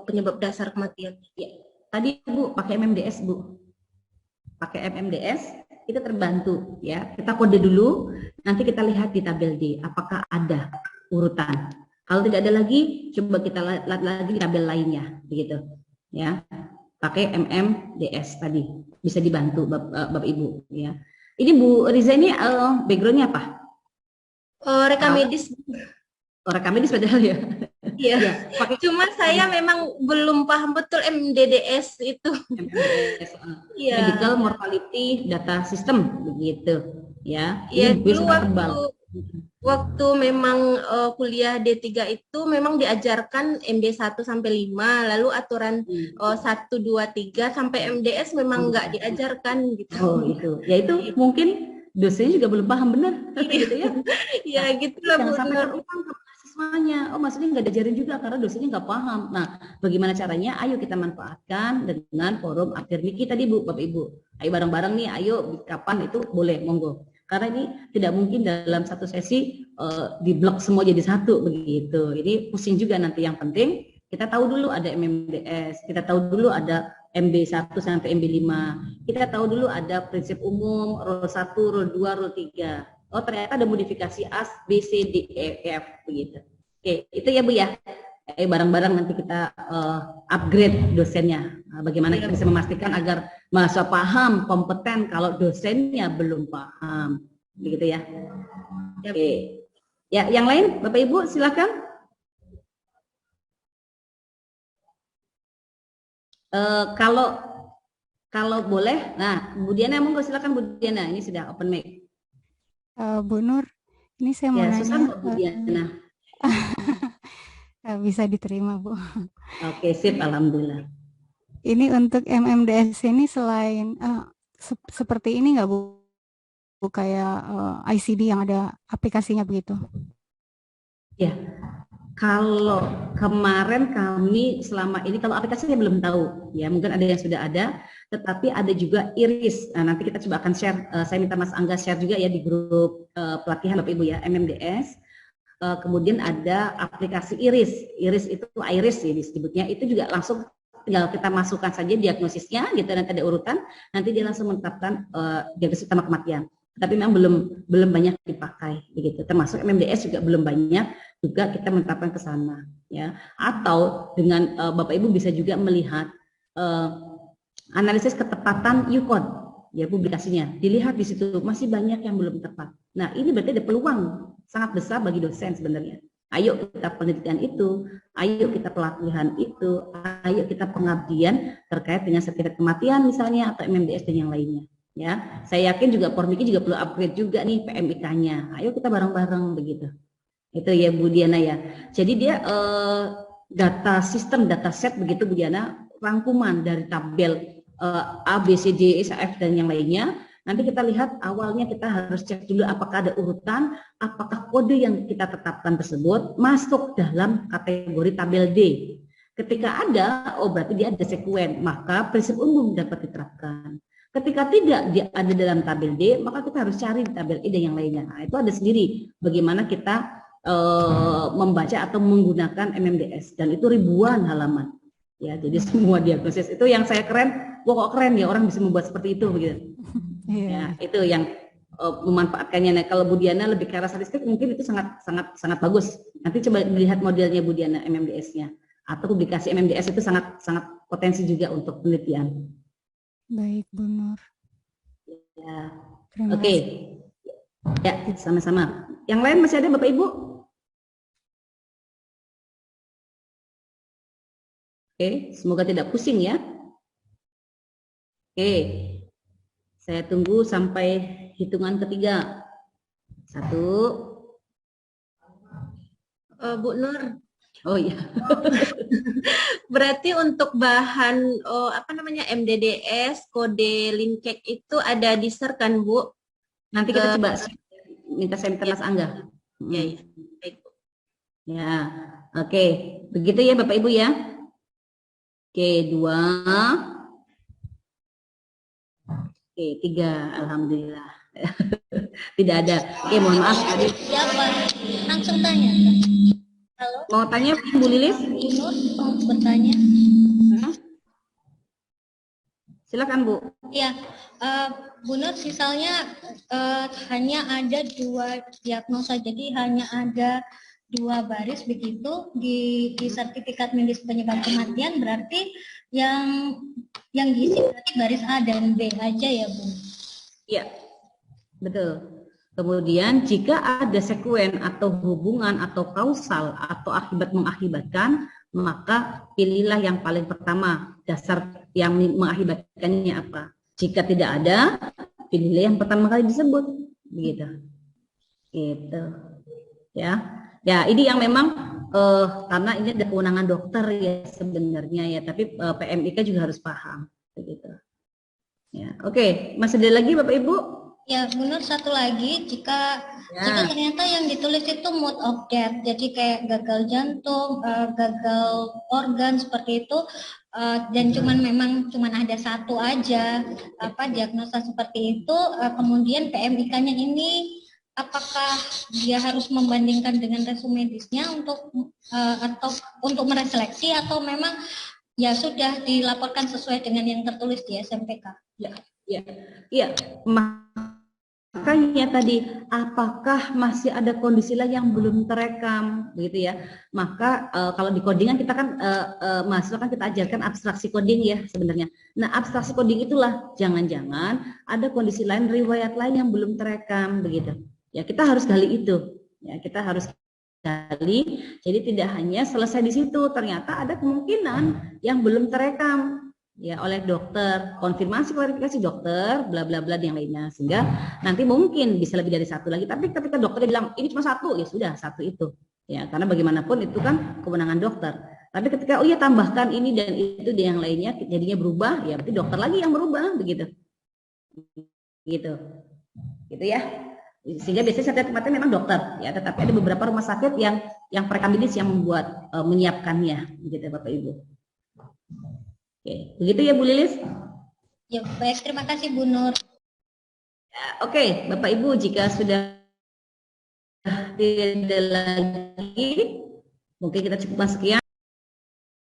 penyebab dasar kematian? Ya. Tadi Bu pakai MMDS Bu. Pakai MMDS kita terbantu ya, kita kode dulu, nanti kita lihat di tabel D apakah ada urutan. Kalau tidak ada lagi, coba kita lihat lagi di tabel lainnya, begitu ya. Pakai MMDS tadi bisa dibantu Bapak Ibu ya. Ini Bu Riza ini backgroundnya apa? Rekam medis. Rekam medis padahal ya. Iya. Ya, cuma saya memang belum paham betul MDDS itu. MDDS, Medical Mortality Data System begitu ya. Iya, dulu waktu memang kuliah D3 itu memang diajarkan MD1 sampai 5, lalu aturan 1 2 3 sampai MDS memang nggak diajarkan gitu. Oh, itu. Ya itu mungkin dosennya juga belum paham benar gitu ya. Ya, gitulah Bu Nur. siswanya. Oh, maksudnya nggak diajarin juga karena dosennya nggak paham. Nah, bagaimana caranya? Ayo kita manfaatkan dengan forum akademiki tadi Bu, Bapak Ibu. Ayo bareng-bareng nih, ayo kapan itu boleh, monggo. Karena ini tidak mungkin dalam satu sesi di blok semua jadi satu begitu. Ini pusing juga nanti. Yang penting kita tahu dulu ada MMDS, kita tahu dulu ada MB1 sampai MB5. Kita tahu dulu ada prinsip umum, rule 1, rule 2, rule 3. Oh, ternyata ada modifikasi A, B, C, D, E, F begitu. Oke, itu ya Bu ya. Bareng-bareng nanti kita upgrade dosennya. Bagaimana kita bisa memastikan agar mahasiswa paham, kompeten kalau dosennya belum paham. Begitu ya. Oke. Ya, yang lain Bapak Ibu silakan. Kalau boleh, nah Bu Diana monggo silakan Bu Diana, ini sudah open mic. Bu Nur, ini saya mau nanya. Susah nggak Bu Diana? Bisa diterima Bu. Oke, sip, alhamdulillah. Ini untuk MMDS ini selain seperti ini nggak Bu? Kayak ICD yang ada aplikasinya begitu? Ya. Kalau kemarin kami selama ini, kalau aplikasinya belum tahu, ya mungkin ada yang sudah ada, tetapi ada juga Iris. Nah, nanti kita coba akan share. Saya minta Mas Angga share juga ya di grup pelatihan Bapak Ibu ya MMDS. Kemudian ada aplikasi Iris. Iris itu Iris ya disebutnya. Itu juga langsung tinggal kita masukkan saja diagnosisnya, gitu, nanti ada urutan. Nanti dia langsung menetapkan diagnosis utama kematian. Tapi memang belum banyak dipakai begitu. Termasuk MMDS juga belum banyak juga kita menetapkan ke sana ya. Atau dengan Bapak Ibu bisa juga melihat analisis ketepatan UCOD ya publikasinya. Dilihat di situ masih banyak yang belum tepat. Nah, ini berarti ada peluang sangat besar bagi dosen sebenarnya. Ayo kita penelitian itu, ayo kita pelatihan itu, ayo kita pengabdian terkait dengan sertifikat kematian misalnya atau MMDS dan yang lainnya. Ya, saya yakin juga Formiki juga perlu upgrade juga nih PMIK-nya. Ayo kita bareng-bareng begitu. Itu ya Bu Diana ya. Jadi dia data sistem, data set begitu Bu Diana, rangkuman dari tabel A, B, C, D, E, F dan yang lainnya. Nanti kita lihat awalnya kita harus cek dulu apakah ada urutan, apakah kode yang kita tetapkan tersebut masuk dalam kategori tabel D. Ketika ada, oh berarti dia ada sekuen, maka prinsip umum dapat diterapkan. Ketika tidak dia ada dalam tabel D, maka kita harus cari di tabel E dan yang lainnya. Nah, itu ada sendiri bagaimana kita membaca atau menggunakan MMDS dan itu ribuan halaman. Ya, jadi semua diagnosis itu yang saya keren. Wah, kok keren ya orang bisa membuat seperti itu begitu. Ya, itu yang memanfaatkannya. Nah, kalau Bu Diana lebih ke arah statistik mungkin itu sangat bagus. Nanti coba dilihat modelnya Bu Diana MMDS-nya atau publikasi MMDS itu sangat potensi juga untuk penelitian. Baik, Bu Nur. Ya. Oke. Ya, sama-sama. Yang lain masih ada Bapak Ibu? Oke, semoga tidak pusing ya. Oke. Saya tunggu sampai hitungan ketiga. 1. Bu Nur. Oh iya. Berarti untuk bahan MDDS, kode linkage itu ada di share kan Bu? Nanti kita coba minta Mas Angga. Ya, ya. Baik, Bu. Ya, oke. Begitu ya Bapak Ibu ya. Oke, 2. Oke, 3. Alhamdulillah. Tidak ada. Oke, mohon maaf tadi. Siapa? Langsung tanya. Halo. Mau tanya Bu Lilis? Nur mau bertanya. Silakan Bu. Ya, Bu Nur, misalnya hanya ada 2 diagnosa, jadi hanya ada 2 baris begitu di sertifikat medis penyebab kematian, berarti yang diisi berarti baris A dan B aja ya Bu? Iya, betul. Kemudian jika ada sekuen atau hubungan atau kausal atau akibat mengakibatkan, maka pilihlah yang paling pertama, dasar yang mengakibatkannya apa. Jika tidak ada, pilihlah yang pertama kali disebut, begitu. Gitu. Ya, ini yang memang karena ini ada kewenangan dokter ya sebenarnya ya, tapi PMIK juga harus paham, begitu. Ya, oke. Masih ada lagi Bapak Ibu? Ya, benar, satu lagi, jika ternyata yang ditulis itu mode of death, jadi kayak gagal jantung, gagal organ seperti itu, dan memang ada satu aja diagnosa seperti itu, kemudian PMIK-nya ini apakah dia harus membandingkan dengan resume medisnya atau untuk mereseleksi, atau memang ya sudah dilaporkan sesuai dengan yang tertulis di SMPK? Ya. Makanya tadi, apakah masih ada kondisi lain yang belum terekam, begitu ya? Maka kalau di codingan kita kan mahasiswa kan kita ajarkan abstraksi coding ya sebenarnya. Nah, abstraksi coding itulah jangan-jangan ada kondisi lain, riwayat lain yang belum terekam, begitu. Ya, kita harus gali itu. Ya, kita harus gali. Jadi tidak hanya selesai di situ, ternyata ada kemungkinan yang belum terekam ya oleh dokter, konfirmasi klarifikasi dokter, bla bla bla yang lainnya, sehingga nanti mungkin bisa lebih dari satu lagi. Tapi ketika dokter bilang ini cuma satu, ya sudah satu itu, ya karena bagaimanapun itu kan kewenangan dokter. Tapi ketika tambahkan ini dan itu dan yang lainnya jadinya berubah, ya berarti dokter lagi yang berubah, begitu, gitu ya. Sehingga biasanya setiap tempatnya memang dokter, ya, tetapi ada beberapa rumah sakit yang perekam medis yang membuat menyiapkannya, gitu Bapak Ibu. Oke, begitu ya Bu Lilis? Ya, baik, terima kasih Bu Nur. Oke, Bapak Ibu, jika sudah tidak ada lagi, mungkin kita cukupkan sekian.